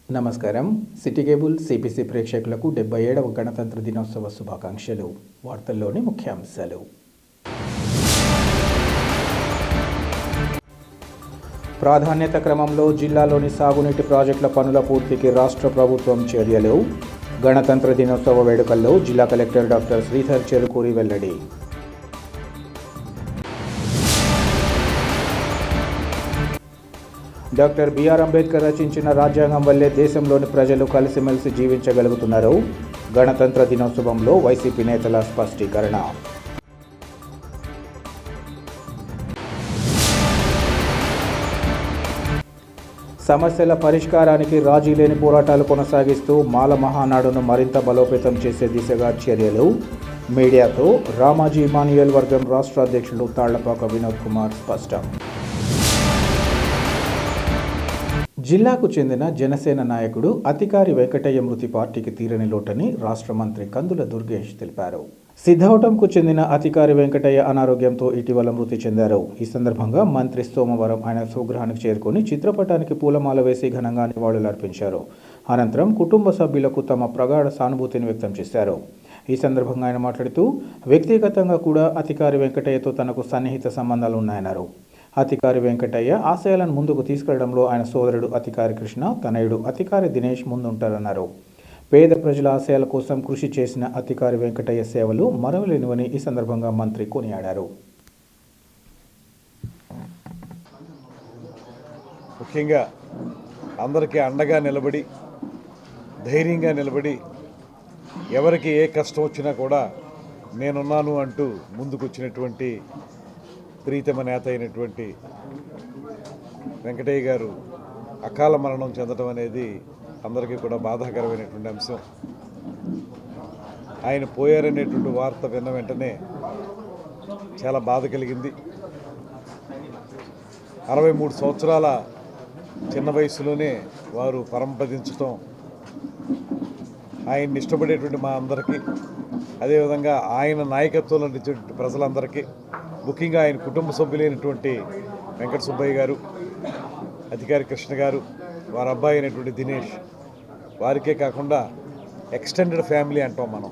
నమస్కారం. City cable CPC ప్రేక్షకులకు 77వ గణతంత్ర దినోత్సవ శుభాకాంక్షలు. వార్తల్లోని ముఖ్యాంశాలు. ప్రాధాన్యత క్రమంలో జిల్లాలోని సాగునీటి ప్రాజెక్టుల పనుల పూర్తికి రాష్ట్ర ప్రభుత్వం చర్యలు. గణతంత్ర దినోత్సవ వేడుకల్లో జిల్లా కలెక్టర్ డాక్టర్ శ్రీధర్ చెరుకూరి వెల్లడి. డాక్టర్ బిఆర్ అంబేద్కర్ రచించిన రాజ్యాంగం వల్లే దేశంలోని ప్రజలు కలిసిమెలిసి జీవించగలుగుతున్నారు. గణతంత్ర దినోత్సవంలో వైసీపీ నేతల స్పష్టీకరణ. సమస్యల పరిష్కారానికి రాజీ లేని పోరాటాలు కొనసాగిస్తూ మాల మహానాడును మరింత బలోపేతం చేసే దిశగా చర్యలు. మీడియాతో రామాజీ ఇమాన్యుయల్ వర్గం రాష్ట్ర అధ్యక్షులు తాళ్లపాక వినోద్ కుమార్ స్పష్టం. జిల్లాకు చెందిన జనసేన నాయకుడు అతికారి వెంకటయ్య మృతి పార్టీకి తీరని లోటని రాష్ట్ర మంత్రి కందుల దుర్గేష్ తెలిపారు. సిద్ధవటంకు చెందిన అతికారి వెంకటయ్య అనారోగ్యంతో ఇటీవల మృతి చెందారు. ఈ సందర్భంగా మంత్రి సోమవారం ఆయన స్వగృహానికి చేరుకుని చిత్రపటానికి పూలమాల వేసి ఘనంగా నివాళులర్పించారు. అనంతరం కుటుంబ సభ్యులకు తమ ప్రగాఢ సానుభూతిని వ్యక్తం చేశారు. ఈ సందర్భంగా ఆయన మాట్లాడుతూ వ్యక్తిగతంగా కూడా అతికారి వెంకటయ్యతో తనకు సన్నిహిత సంబంధాలు ఉన్నాయన్నారు. అతికారి వెంకటయ్య ఆశయాలను ముందుకు తీసుకెళ్లడంలో ఆయన సోదరుడు అతికారి కృష్ణ, తనయుడు అతికారి దినేష్ ముందుంటారన్నారు. పేద ప్రజల ఆశయాల కోసం కృషి చేసిన అతికారి వెంకటయ్య సేవలు మరవలేనివని ఈ సందర్భంగా మంత్రి కొనియాడారు. ముఖ్యంగా అందరికీ అండగా నిలబడి, ధైర్యంగా నిలబడి, ఎవరికి ఏ కష్టం వచ్చినా కూడా నేనున్నాను అంటూ ముందుకొచ్చినటువంటి ప్రీతమ నేత అయినటువంటి వెంకటయ్య గారు అకాల మరణం చెందడం అనేది అందరికీ కూడా బాధాకరమైనటువంటి అంశం. ఆయన పోయారనేటువంటి వార్త విన్న వెంటనే చాలా బాధ కలిగింది. 63 సంవత్సరాల చిన్న వయసులోనే వారు పరంపదించడం ఆయన్ని ఇష్టపడేటువంటి మా అందరికీ, అదేవిధంగా ఆయన నాయకత్వంలో నిలిచేటువంటి ప్రజలందరికీ, ముఖ్యంగా ఆయన కుటుంబ సభ్యులైనటువంటి వెంకట సుబ్బయ్య గారు, అధికారి కృష్ణ గారు, వారి అబ్బాయి అయినటువంటి దినేష్, వారికే కాకుండా ఎక్స్టెండెడ్ ఫ్యామిలీ అంటాం మనం.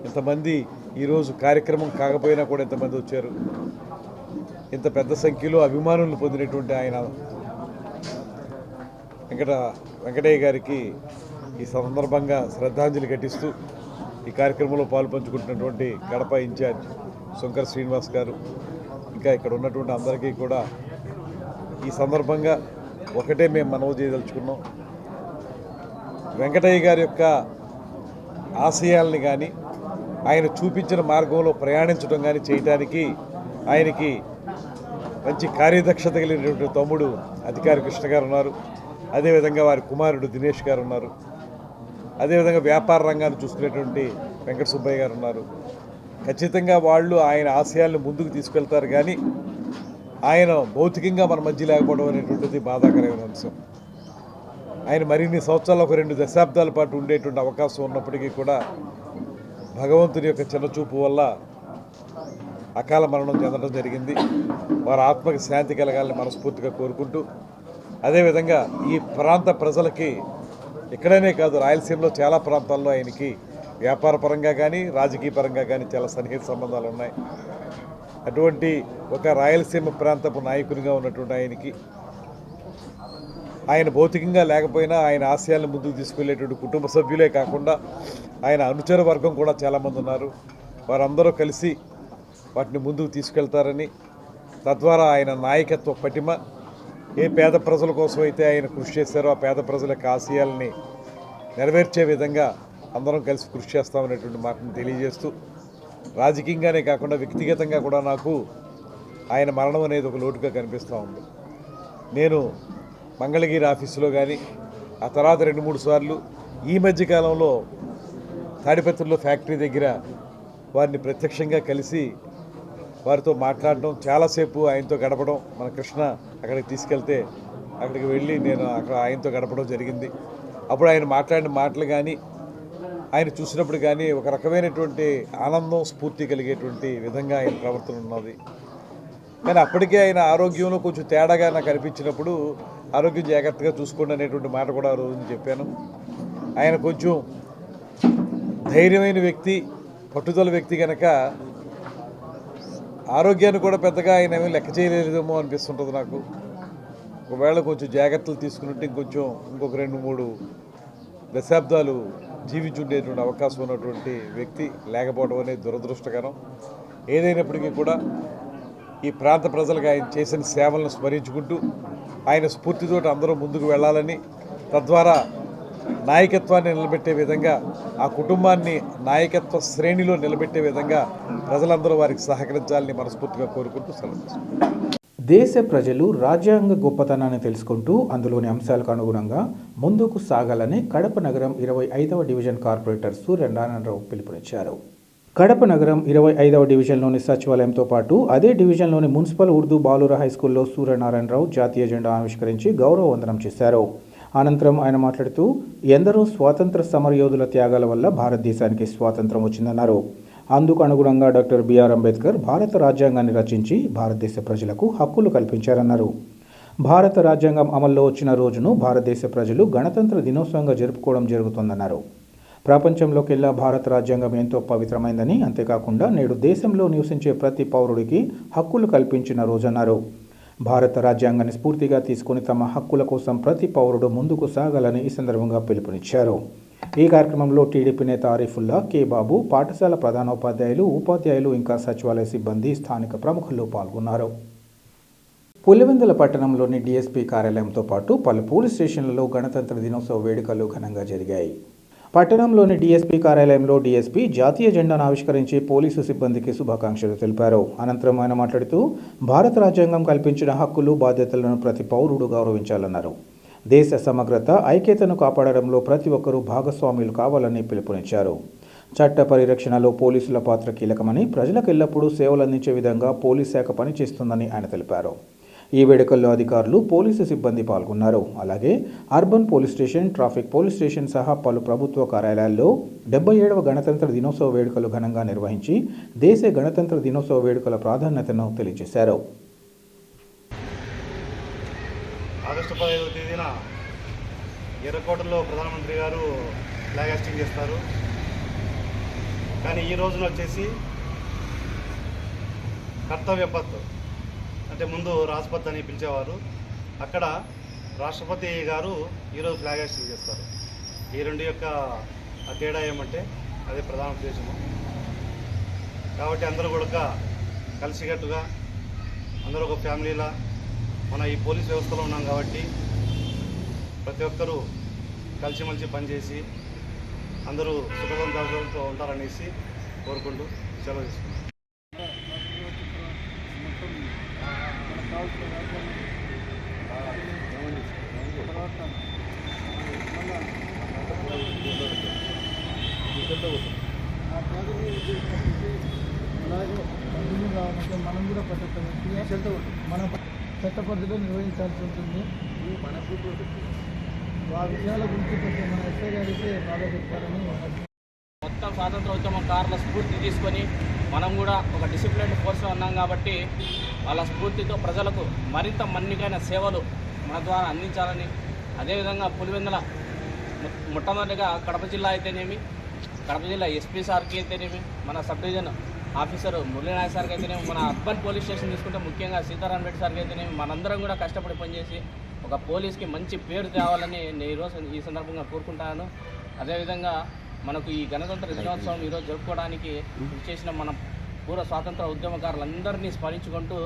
ఇంతమంది ఈరోజు కార్యక్రమం కాకపోయినా కూడా ఇంతమంది వచ్చారు. ఇంత పెద్ద సంఖ్యలో అభిమానులను పొందినటువంటి ఆయన వెంకటయ్య గారికి ఈ సందర్భంగా శ్రద్ధాంజలి ఘటిస్తూ ఈ కార్యక్రమంలో పాల్పంచుకుంటున్నటువంటి కడప ఇన్ఛార్జ్ శంకర్ శ్రీనివాస్ గారు, ఇంకా ఇక్కడ ఉన్నటువంటి అందరికీ కూడా ఈ సందర్భంగా ఒకటే మేము మనవి చేయదలుచుకున్నాం. వెంకటయ్య గారి యొక్క ఆశయాల్ని కానీ, ఆయన చూపించిన మార్గంలో ప్రయాణించడం కానీ చేయటానికి ఆయనకి మంచి కార్యదక్షత కలిగినటువంటి తమ్ముడు అధికారి కృష్ణ గారు ఉన్నారు. అదేవిధంగా వారి కుమారుడు దినేష్ గారు ఉన్నారు. అదేవిధంగా వ్యాపార రంగాన్ని చూసుకునేటువంటి వెంకట సుబ్బయ్య గారు ఉన్నారు. ఖచ్చితంగా వాళ్ళు ఆయన ఆశయాలను ముందుకు తీసుకెళ్తారు, కానీ ఆయన భౌతికంగా మన మధ్య లేకపోవడం అనేటువంటిది బాధాకరమైన అంశం. ఆయన మరిన్ని సంవత్సరాలు, ఒక 2 దశాబ్దాల పాటు ఉండేటువంటి అవకాశం ఉన్నప్పటికీ కూడా భగవంతుని యొక్క చిన్నచూపు వల్ల అకాల మరణం చెందడం జరిగింది. వారి ఆత్మకి శాంతి కలగాలని మనస్ఫూర్తిగా కోరుకుంటూ, అదేవిధంగా ఈ ప్రాంత ప్రజలకి ఇక్కడనే కాదు, రాయలసీమలో చాలా ప్రాంతాల్లో ఆయనకి వ్యాపార పరంగా కానీ, రాజకీయ పరంగా కానీ చాలా సన్నిహిత సంబంధాలు ఉన్నాయి. అటువంటి ఒక రాయలసీమ ప్రాంతపు నాయకునిగా ఉన్నటువంటి ఆయనకి, ఆయన భౌతికంగా లేకపోయినా ఆయన ఆశయాలను ముందుకు తీసుకెళ్లేటువంటి కుటుంబ సభ్యులే కాకుండా ఆయన అనుచర వర్గం కూడా చాలామంది ఉన్నారు. వారందరూ కలిసి వాటిని ముందుకు తీసుకెళ్తారని, తద్వారా ఆయన నాయకత్వ పటిమ, ఏ పేద ప్రజల కోసం అయితే ఆయన కృషి చేశారో ఆ పేద ప్రజల యొక్క ఆశయాల్ని నెరవేర్చే విధంగా అందరం కలిసి కృషి చేస్తామనేటువంటి మాటను తెలియజేస్తూ, రాజకీయంగానే కాకుండా వ్యక్తిగతంగా కూడా నాకు ఆయన మరణం అనేది ఒక లోటుగా కనిపిస్తూ ఉంది. నేను మంగళగిరి ఆఫీసులో కానీ, ఆ తర్వాత 2-3 సార్లు ఈ మధ్యకాలంలో తాడిపత్రిలో ఫ్యాక్టరీ దగ్గర వారిని ప్రత్యక్షంగా కలిసి వారితో మాట్లాడడం, చాలాసేపు ఆయనతో గడపడం, మన కృష్ణ అక్కడికి తీసుకెళ్తే అక్కడికి వెళ్ళి నేను అక్కడ ఆయనతో గడపడం జరిగింది. అప్పుడు ఆయన మాట్లాడిన మాటలు కానీ, ఆయన చూసినప్పుడు కానీ ఒక రకమైనటువంటి ఆనందం, స్ఫూర్తి కలిగేటువంటి విధంగా ఆయన ప్రవర్తన ఉన్నది. కానీ అప్పటికే ఆయన ఆరోగ్యంలో కొంచెం తేడాగా నాకు అనిపించినప్పుడు ఆరోగ్యం జాగ్రత్తగా చూసుకోండి అనేటువంటి మాట కూడా ఆ రోజు చెప్పాను. ఆయన కొంచెం ధైర్యమైన వ్యక్తి, పట్టుదల వ్యక్తి కనుక ఆరోగ్యాన్ని కూడా పెద్దగా ఆయన ఏమీ లెక్క చేయలేదేమో అనిపిస్తుంటుంది నాకు. ఒకవేళ కొంచెం జాగ్రత్తలు తీసుకున్నట్టు ఇంకొక 2-3 దశాబ్దాలు జీవించుండేటువంటి అవకాశం ఉన్నటువంటి వ్యక్తి లేకపోవడం అనేది దురదృష్టకరం. ఏదైనప్పటికీ కూడా ఈ ప్రాంత ప్రజలకు ఆయన చేసిన సేవలను స్మరించుకుంటూ ఆయన స్ఫూర్తితో అందరూ ముందుకు వెళ్ళాలని, తద్వారా నాయకత్వాన్ని నిలబెట్టే విధంగా, ఆ కుటుంబాన్ని నాయకత్వ శ్రేణిలో నిలబెట్టే విధంగా ప్రజలందరూ వారికి సహకరించాలని మనస్ఫూర్తిగా కోరుకుంటూ సెలవు. దేశ ప్రజలు రాజ్యాంగ గొప్పతనాన్ని తెలుసుకుంటూ అందులోని అంశాలకు అనుగుణంగా ముందుకు సాగాలని కడప నగరం 25వ డివిజన్ కార్పొరేటర్ సూర్యనారాయణరావు పిలుపునిచ్చారు. కడప నగరం 25వ డివిజన్లోని సచివాలయంతో పాటు అదే డివిజన్లోని మున్సిపల్ ఉర్దూ బాలుర హైస్కూల్లో సూర్యనారాయణరావు జాతీయ జెండా ఆవిష్కరించి గౌరవ వందనం చేశారు. అనంతరం ఆయన మాట్లాడుతూ ఎందరో స్వాతంత్ర సమరయోధుల త్యాగాల వల్ల భారతదేశానికి స్వాతంత్రం వచ్చిందన్నారు. అందుకు అనుగుణంగా డాక్టర్ బిఆర్ అంబేద్కర్ భారత రాజ్యాంగాన్ని రచించి భారతదేశ ప్రజలకు హక్కులు కల్పించారన్నారు. భారత రాజ్యాంగం అమల్లో వచ్చిన రోజును భారతదేశ ప్రజలు గణతంత్ర దినోత్సవంగా జరుపుకోవడం జరుగుతుందన్నారు. ప్రపంచంలోకెల్లా భారత రాజ్యాంగం ఎంతో పవిత్రమైందని, అంతేకాకుండా నేడు దేశంలో నివసించే ప్రతి పౌరుడికి హక్కులు కల్పించిన రోజన్నారు. భారత రాజ్యాంగాన్ని స్ఫూర్తిగా తీసుకుని తమ హక్కుల కోసం ప్రతి పౌరుడు ముందుకు సాగాలని ఈ సందర్భంగా పిలుపునిచ్చారు. ఈ కార్యక్రమంలో టీడీపీ నేత ఆరిఫుల్లా, కె బాబు, పాఠశాల ప్రధానోపాధ్యాయులు, ఉపాధ్యాయులు, ఇంకా సచివాలయ సిబ్బంది, స్థానిక ప్రముఖులు పాల్గొన్నారు. పులివెందుల పట్టణంలోని డీఎస్పీ కార్యాలయంతో పాటు పలు పోలీస్ స్టేషన్లలో గణతంత్ర దినోత్సవ వేడుకలు ఘనంగా జరిగాయి. పట్టణంలోని డీఎస్పీ కార్యాలయంలో డీఎస్పీ జాతీయ జెండాను ఆవిష్కరించి పోలీసు సిబ్బందికి శుభాకాంక్షలు తెలిపారు. అనంతరం ఆయన మాట్లాడుతూ భారత రాజ్యాంగం కల్పించిన హక్కులు, బాధ్యతలను ప్రతి పౌరుడు గౌరవించాలన్నారు. దేశ సమగ్రత, ఐక్యతను కాపాడడంలో ప్రతి ఒక్కరూ భాగస్వాములు కావాలని పిలుపునిచ్చారు. చట్ట పరిరక్షణలో పోలీసుల పాత్ర కీలకమని, ప్రజలకు ఎల్లప్పుడూ సేవలు అందించే విధంగా పోలీస్ శాఖ పనిచేస్తుందని ఆయన తెలిపారు. ఈ వేడుకల్లో అధికారులు, పోలీసు సిబ్బంది పాల్గొన్నారు. అలాగే urban police station, traffic police station సహా పలు ప్రభుత్వ కార్యాలయాల్లో 77వ గణతంత్ర దినోత్సవ వేడుకలు ఘనంగా నిర్వహించి దేశ గణతంత్ర దినోత్సవ వేడుకల ప్రాధాన్యతను తెలియజేశారు. ఆగస్టు 15వ తేదీన ఎర్రకోటలో ప్రధానమంత్రి గారు ఫ్లాగ్ హాస్టింగ్ చేస్తారు. కానీ ఈ రోజున వచ్చేసి కర్తవ్య పథ్ అంటే ముందు రాజ్పథ్ అని పిలిచేవారు, అక్కడ రాష్ట్రపతి గారు ఈరోజు ఫ్లాగ్ హాస్టింగ్ చేస్తారు. ఈ రెండు యొక్క తేడా ఏమంటే అదే ప్రధాన ఉద్దేశము. కాబట్టి అందరూ కూడా కలిసికట్టుగా అందరూ ఒక ఫ్యామిలీలా మన ఈ పోలీస్ వ్యవస్థలో ఉన్నాం కాబట్టి ప్రతి ఒక్కరూ కలిసిమెలిసి పనిచేసి అందరూ సుఖవంతంతో ఉంటారనేసి కోరుకుంటూ సెలవు తీసుకుంటాం. మనం కూడా మన చట్ట పద్ధతిలో నిర్వహించాల్సి ఉంటుంది. ఆ విషయాల గురించి కొంచెం మన ఎస్ఐ గారికి బాగా చెప్తారని మొత్తం స్వాతంత్ర ఉద్యమకారుల స్ఫూర్తి తీసుకొని మనం కూడా ఒక డిసిప్లిన్ ఫోర్స్లో ఉన్నాం కాబట్టి వాళ్ళ స్ఫూర్తితో ప్రజలకు మరింత మన్నికైన సేవలు మన ద్వారా అందించాలని, అదేవిధంగా పులివెందుల మొట్టమొదటిగా కడప జిల్లా అయితేనేమి, కడప జిల్లా ఎస్పీ సార్కి అయితేనేమి, మన సబ్ డివిజన్ ఆఫీసర్ మురళీనాయక్ సార్కి అయితేనేమి, మన అర్బన్ పోలీస్ స్టేషన్ తీసుకుంటే ముఖ్యంగా సీతారాం రెడ్డి సార్కి అయితేనేమి, మనందరం కూడా కష్టపడి పనిచేసి ఒక పోలీస్కి మంచి పేరు తేవాలని నేను ఈరోజు ఈ సందర్భంగా కోరుకుంటాను. అదేవిధంగా మనకు ఈ గణతంత్ర దినోత్సవం ఈరోజు జరుపుకోవడానికి చేసిన మన పూర్వ స్వాతంత్ర ఉద్యమకారులందరినీ స్మరించుకుంటూ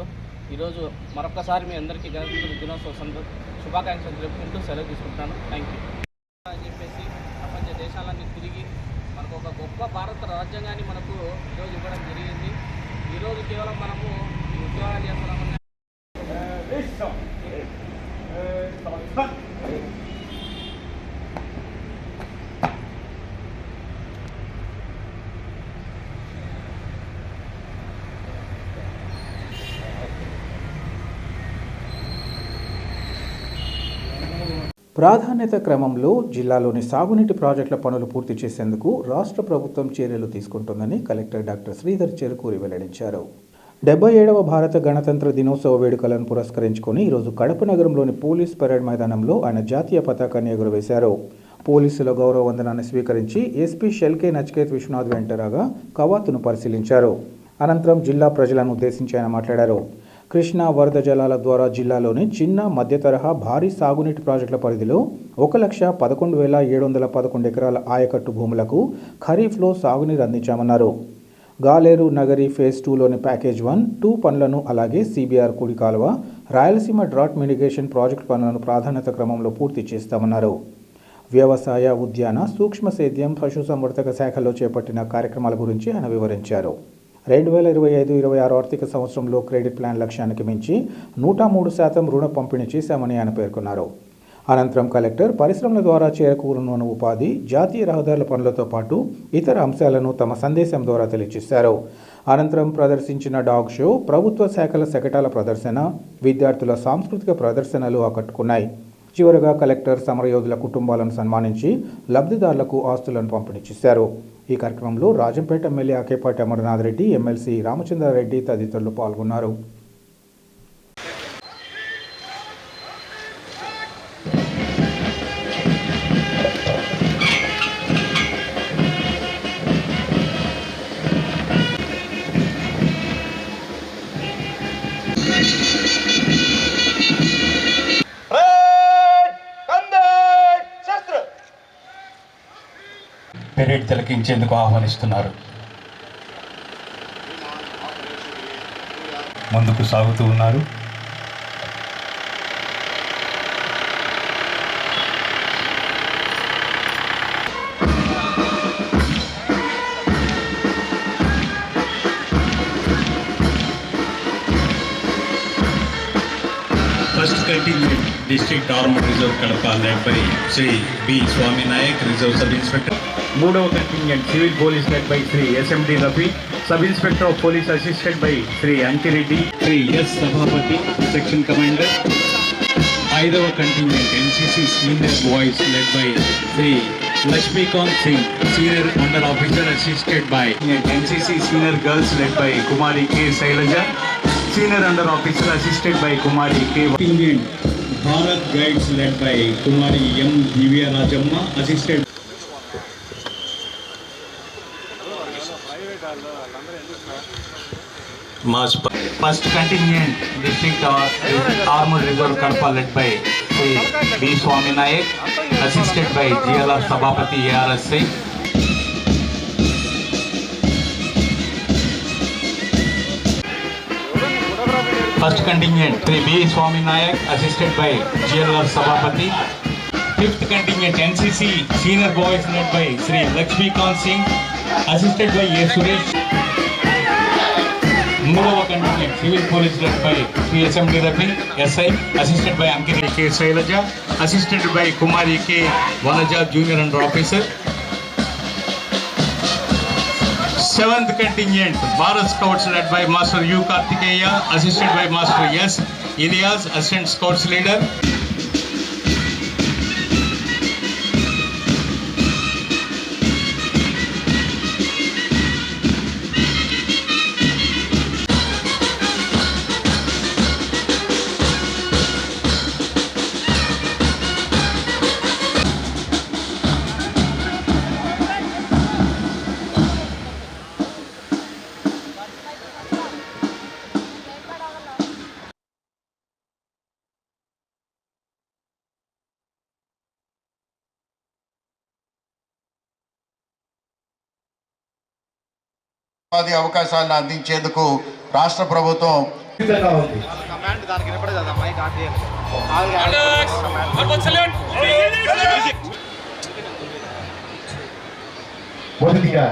ఈరోజు మరొకసారి మీ అందరికీ గణతంత్ర దినోత్సవం శుభాకాంక్షలు తెలుపుకుంటూ సెలవు తీసుకుంటాను. థ్యాంక్ యూ అని చెప్పేసి ప్రపంచ దేశాలన్నీ తిరిగి మనకు ఒక గొప్ప భారత రాజ్యాంగాన్ని మనకు ఈరోజు ఇవ్వడం జరిగింది. ఈరోజు కేవలం మనము ఈ ఉద్యోగాలు చేస్తున్నామని ప్రాధాన్యత క్రమంలో జిల్లాలోని సాగునీటి ప్రాజెక్టుల పనులు పూర్తి చేసేందుకు రాష్ట్ర ప్రభుత్వం చర్యలు తీసుకుంటుందని కలెక్టర్ డాక్టర్ శ్రీధర్ చెరుకూరి వెల్లడించారు. 77వ భారత గణతంత్ర దినోత్సవ వేడుకలను పురస్కరించుకొని ఈరోజు కడప నగరంలోని పోలీస్ పరేడ్ మైదానంలో ఆయన జాతీయ పతాకాన్ని ఎగురవేశారు. పోలీసుల గౌరవ వందనాన్ని స్వీకరించి ఎస్పీ షెల్కే నచికేత్ విశ్వనాథ్ వెంటరాగా కవాతును పరిశీలించారు. అనంతరం జిల్లా ప్రజలను ఉద్దేశించి ఆయన మాట్లాడారు. కృష్ణా వరద జలాల ద్వారా జిల్లాలోని చిన్న మధ్య తరహా భారీ సాగునీటి ప్రాజెక్టుల పరిధిలో 1,11,711 ఎకరాల ఆయకట్టు భూములకు ఖరీఫ్లో సాగునీరు అందించామన్నారు. గాలేరు నగరి ఫేజ్ 2లోని ప్యాకేజ్ 1, 2 పనులను అలాగే సిబిఆర్ కుడి కాలువ, రాయలసీమ డ్రాట్ మిటిగేషన్ ప్రాజెక్టు పనులను ప్రాధాన్యత క్రమంలో పూర్తి చేస్తామన్నారు. వ్యవసాయ, ఉద్యాన, సూక్ష్మ సేద్యం, పశుసంవర్ధక శాఖల్లో చేపట్టిన కార్యక్రమాల గురించి ఆయన వివరించారు. 2025-26 ఆర్థిక సంవత్సరంలో క్రెడిట్ ప్లాన్ లక్ష్యానికి మించి 103% రుణ పంపిణీ చేశామని ఆయన పేర్కొన్నారు. అనంతరం కలెక్టర్ పరిశ్రమల ద్వారా చేకూరనున్న ఉపాధి, జాతీయ రహదారుల పనులతో పాటు ఇతర అంశాలను తమ సందేశం ద్వారా తెలియజేశారు. అనంతరం ప్రదర్శించిన డాగ్ షో, ప్రభుత్వ శాఖల శకటాల ప్రదర్శన, విద్యార్థుల సాంస్కృతిక ప్రదర్శనలు ఆకట్టుకున్నాయి. చివరగా కలెక్టర్ సమరయోధుల కుటుంబాలను సన్మానించి లబ్ధిదారులకు ఆస్తులను పంపిణీ చేశారు. ఈ కార్యక్రమంలో రాజంపేట ఎమ్మెల్యే ఆకేపాటి అమర్నాథ్ రెడ్డి, ఎమ్మెల్సీ రామచంద్రారెడ్డి తదితరులు పాల్గొన్నారు. పెరేడ్ తిలకించేందుకు ఆహ్వానిస్తున్నారు. ముందుకు సాగుతూ ఉన్నారు. First contingent District Armed Reserve Kadapa led by Sri B. Swami Nayak, Reserve Sub Inspector. మూడవ contingent civil police led by Shri SMD Rafi, sub inspector of police assisted by Shri Ankireddy, Shri S Sabhapathi, section commander. ఐదవ contingent NCC senior boys led by Shri Lakshmikant Singh, senior under officer assisted by NCC senior girls led by Kumari K Shailaja, senior under officer assisted by Kumari K. Contingent Bharat guides led by Kumari M Divya Rajamma, assisted. First contingent district armed reserve Kadapa led by Shri B Swami Nayak, assisted by GLR Sabhapati ARSI. First contingent Shri B Swami Nayak, assisted by GLR Sabhapati. Fifth contingent NCC senior boys led by Shri Lakshmikant Singh, assisted by A Suresh. మూడవ contingent civil police led by Shri SMD Rafi SI, assisted by Ankireddy K Shailaja, assisted by Kumari K Vanaja, junior under officer. Seventh contingent Bharat scouts led by master U Karthikeya, assisted by master S Ilyas, assistant scouts leader. ఉపాధి అవకాశాలను అందించేందుకు రాష్ట్ర ప్రభుత్వం మొదటిగా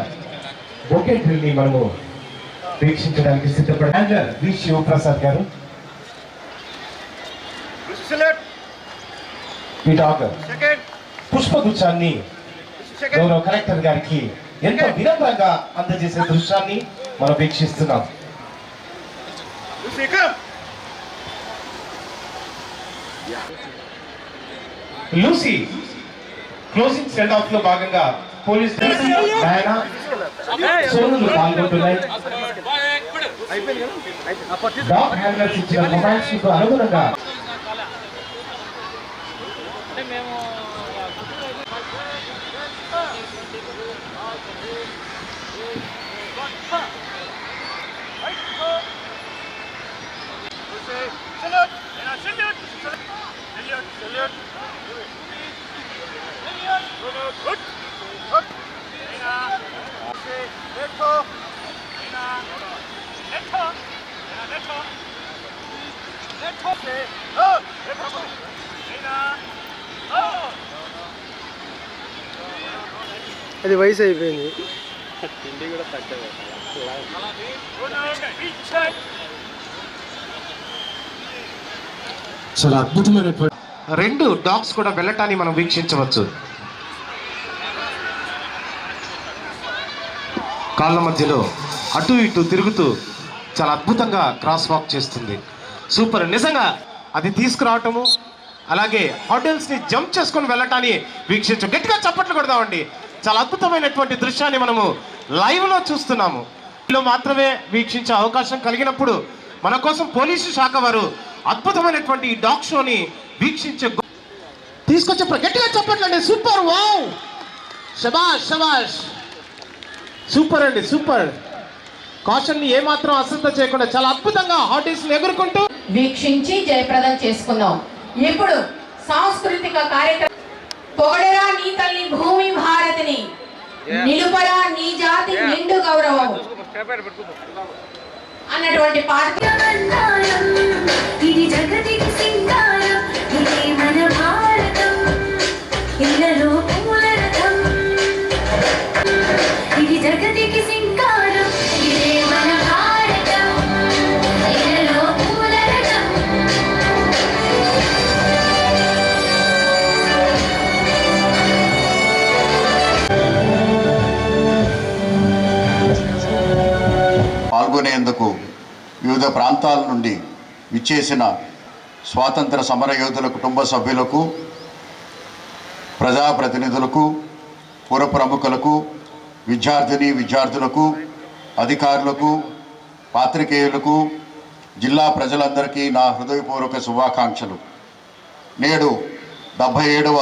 bouquet drill ని మనము వీక్షించడానికి సిద్ధపడి వి శివప్రసాద్ గారు ఈ డాక్టర్ పుష్పగుచ్చాన్ని గౌరవ కలెక్టర్ గారికి ఎంతో వినమ్రంగా అందజేసే దృశ్యాన్ని మనం వీక్షిస్తున్నాం. లూసీ క్లోజింగ్ సెండ్ ఆఫ్ లో భాగంగా పోలీస్ సోనులు పాల్గొంటున్నాయి. డాగ్ హ్యాండర్స్ ఇచ్చిన మొబైల్స్ కు అనుగుణంగా అంటే మేము అది వయసు అయిపోయింది. చాలా అద్భుతమైనటువంటి 2 డాగ్స్ కూడా వెళ్ళటాన్ని మనం వీక్షించవచ్చు. కాళ్ళ మధ్యలో అటు ఇటు తిరుగుతూ చాలా అద్భుతంగా క్రాస్ వాక్ చేస్తుంది. సూపర్, నిజంగా అది తీసుకురావటము, అలాగే హోటల్స్ ని జంప్ చేసుకొని వెళ్ళటాన్ని వీక్షించు. గట్టిగా చప్పట్లు కొడదామండి. చాలా అద్భుతమైనటువంటి దృశ్యాన్ని మనము లైవ్ లో చూస్తున్నాము. లో మాత్రమే వీక్షించే అవకాశం కలిగినప్పుడు మన కోసం పోలీసు శాఖ వారు అద్భుతమైనటువంటి ఈ డాగ్ షోని వీక్షించే తీసుకొచ్చే గట్టిగా చెప్పట్లండి. సూపర్, వావ్, శబాష్ శబాష్, సూపర్ అండి, సూపర్. కాషన్ ని ఏమాత్రం అశ్రద్ధ చేయకుండా చాలా అద్భుతంగా హార్టీస్ ఎగురుకుంటూ వీక్షించి జయప్రదం చేసుకుందాం. ఇప్పుడు సాంస్కృతిక కార్యక్రమం పొగడరా నీ తల్లి భూమి భారతిని, నిలుపరా నీ జాతి నిండు గౌరవం అన్నటువంటి పాట. ఇది జగతికి సింగారం, ఇదే మన భారతం, ఇళ్ళలో పూల రథం. ఇది జగతికి సింగారం, ఇదే మన భారతం, ఇళ్ళలో పూల రథం. పాల్గొనేందుకు వివిధ ప్రాంతాల నుండి విచ్చేసిన స్వాతంత్ర సమరయోధుల కుటుంబ సభ్యులకు, ప్రజాప్రతినిధులకు, పుర ప్రముఖులకు, విద్యార్థులకు, అధికారులకు, పాత్రికేయులకు, జిల్లా ప్రజలందరికీ నా హృదయపూర్వక శుభాకాంక్షలు. నేడు 77వ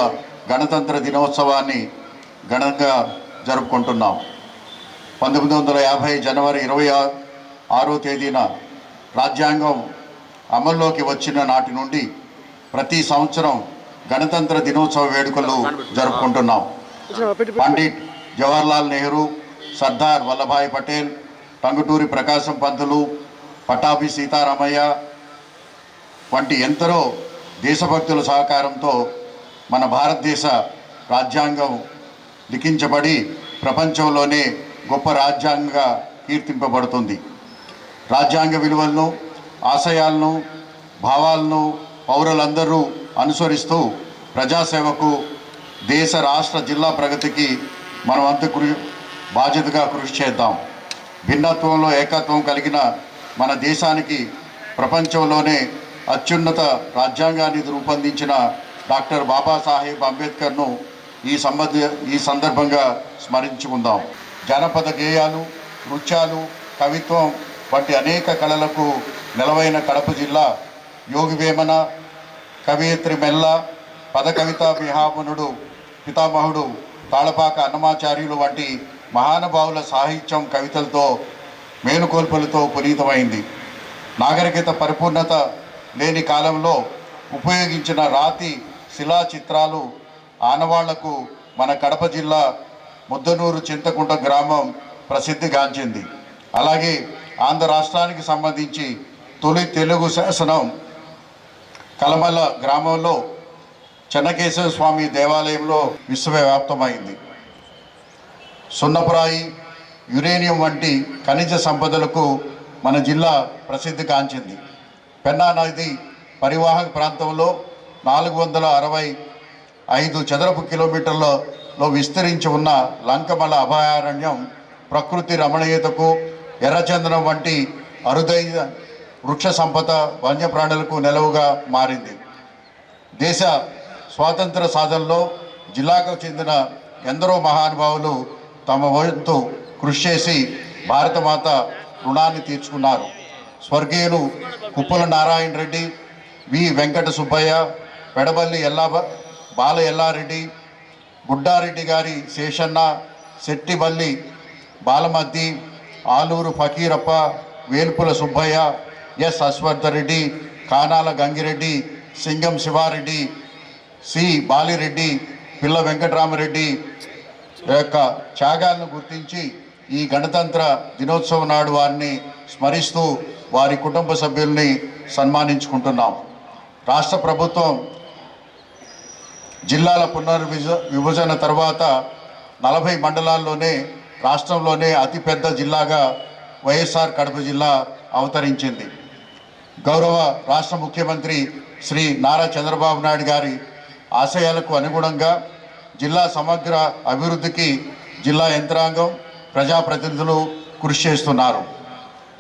గణతంత్ర దినోత్సవాన్ని ఘనంగా జరుపుకుంటున్నాం. 1950 జనవరి 26వ తేదీన రాజ్యాంగం అమల్లోకి వచ్చిన నాటి నుండి ప్రతి సంవత్సరం గణతంత్ర దినోత్సవ వేడుకలు జరుపుకుంటున్నాం. పండిట్ జవహర్లాల్ నెహ్రూ, సర్దార్ వల్లభాయ్ పటేల్, టంగుటూరి ప్రకాశం పంతులు, పటాభి సీతారామయ్య వంటి ఎందరో దేశభక్తుల సహకారంతో మన భారతదేశ రాజ్యాంగం లిఖించబడి ప్రపంచంలోనే గొప్ప రాజ్యాంగంగా కీర్తింపబడుతుంది. రాజ్యాంగ విలువలను, ఆశయాలను, భావాలను పౌరులందరూ అనుసరిస్తూ ప్రజాసేవకు, దేశ రాష్ట్ర జిల్లా ప్రగతికి మనమంతా బాధ్యతగా కృషి చేద్దాం. భిన్నత్వంలో ఏకత్వం కలిగిన మన దేశానికి ప్రపంచంలోనే అత్యున్నత రాజ్యాంగాన్ని రూపొందించిన డాక్టర్ బాబాసాహెబ్ అంబేద్కర్ను ఈ సందర్భంగా స్మరించుకుందాం. జానపద గేయాలు, నృత్యాలు, కవిత్వం వంటి అనేక కళలకు నెలవైన కడప జిల్లా యోగి వేమన, కవయిత్రి మెల్ల, పద కవితా పితామహుడు తాళపాక అన్నమాచార్యులు వంటి మహానుభావుల సాహిత్యం, కవితలతో, మేలుకొల్పులతో పునీతమైంది. నాగరికత పరిపూర్ణత లేని కాలంలో ఉపయోగించిన రాతి శిలా చిత్రాలు ఆనవాళ్లకు మన కడప జిల్లా ముద్దనూరు చింతకుంట గ్రామం ప్రసిద్ధిగాంచింది. అలాగే ఆంధ్ర రాష్ట్రానికి సంబంధించి తొలి తెలుగు శాసనం కలమల గ్రామంలో చెన్నకేశవ స్వామి దేవాలయంలో విశ్వవ్యాప్తమైంది. సున్నపురాయి, యురేనియం వంటి ఖనిజ సంపదలకు మన జిల్లా ప్రసిద్ధిగాంచింది. పెన్నా నది పరివాహక ప్రాంతంలో 465 చదరపు కిలోమీటర్లలో విస్తరించి ఉన్న లంకమల అభయారణ్యం ప్రకృతి రమణీయతకు, ఎర్రచందనం వంటి అరుదైన వృక్ష సంపద, వన్యప్రాణులకు నెలవుగా మారింది. దేశ స్వాతంత్ర సాధనలో జిల్లాకు చెందిన ఎందరో మహానుభావులు తమ వంతు కృషి చేసి భారతమాత రుణాన్ని తీర్చుకున్నారు. స్వర్గీయులు కుప్పల నారాయణ రెడ్డి, వి వెంకట సుబ్బయ్య, పెడబల్లి బాల ఎల్లారెడ్డి, బుడ్డారెడ్డి గారి శేషన్న, శెట్టిబల్లి బాలమద్ది, ఆలూరు ఫకీరప్ప, వేల్పుల సుబ్బయ్య, ఎస్ అశ్వర్ధరెడ్డి, కానాల గంగిరెడ్డి, సింగం శివారెడ్డి, సి బాలిరెడ్డి, పిల్ల వెంకటరామరెడ్డి యొక్క త్యాగాలను గుర్తించి ఈ గణతంత్ర దినోత్సవం నాడు వారిని స్మరిస్తూ వారి కుటుంబ సభ్యుల్ని సన్మానించుకుంటున్నాం. రాష్ట్ర ప్రభుత్వం జిల్లాల విభజన తర్వాత 40 మండలాల్లోనే రాష్ట్రంలోనే అతిపెద్ద జిల్లాగా వైఎస్ఆర్ కడప జిల్లా అవతరించింది. గౌరవ రాష్ట్ర ముఖ్యమంత్రి శ్రీ నారా చంద్రబాబు నాయుడు గారి ఆశయాలకు అనుగుణంగా జిల్లా సమగ్ర అభివృద్ధికి జిల్లా యంత్రాంగం, ప్రజాప్రతినిధులు కృషి చేస్తున్నారు.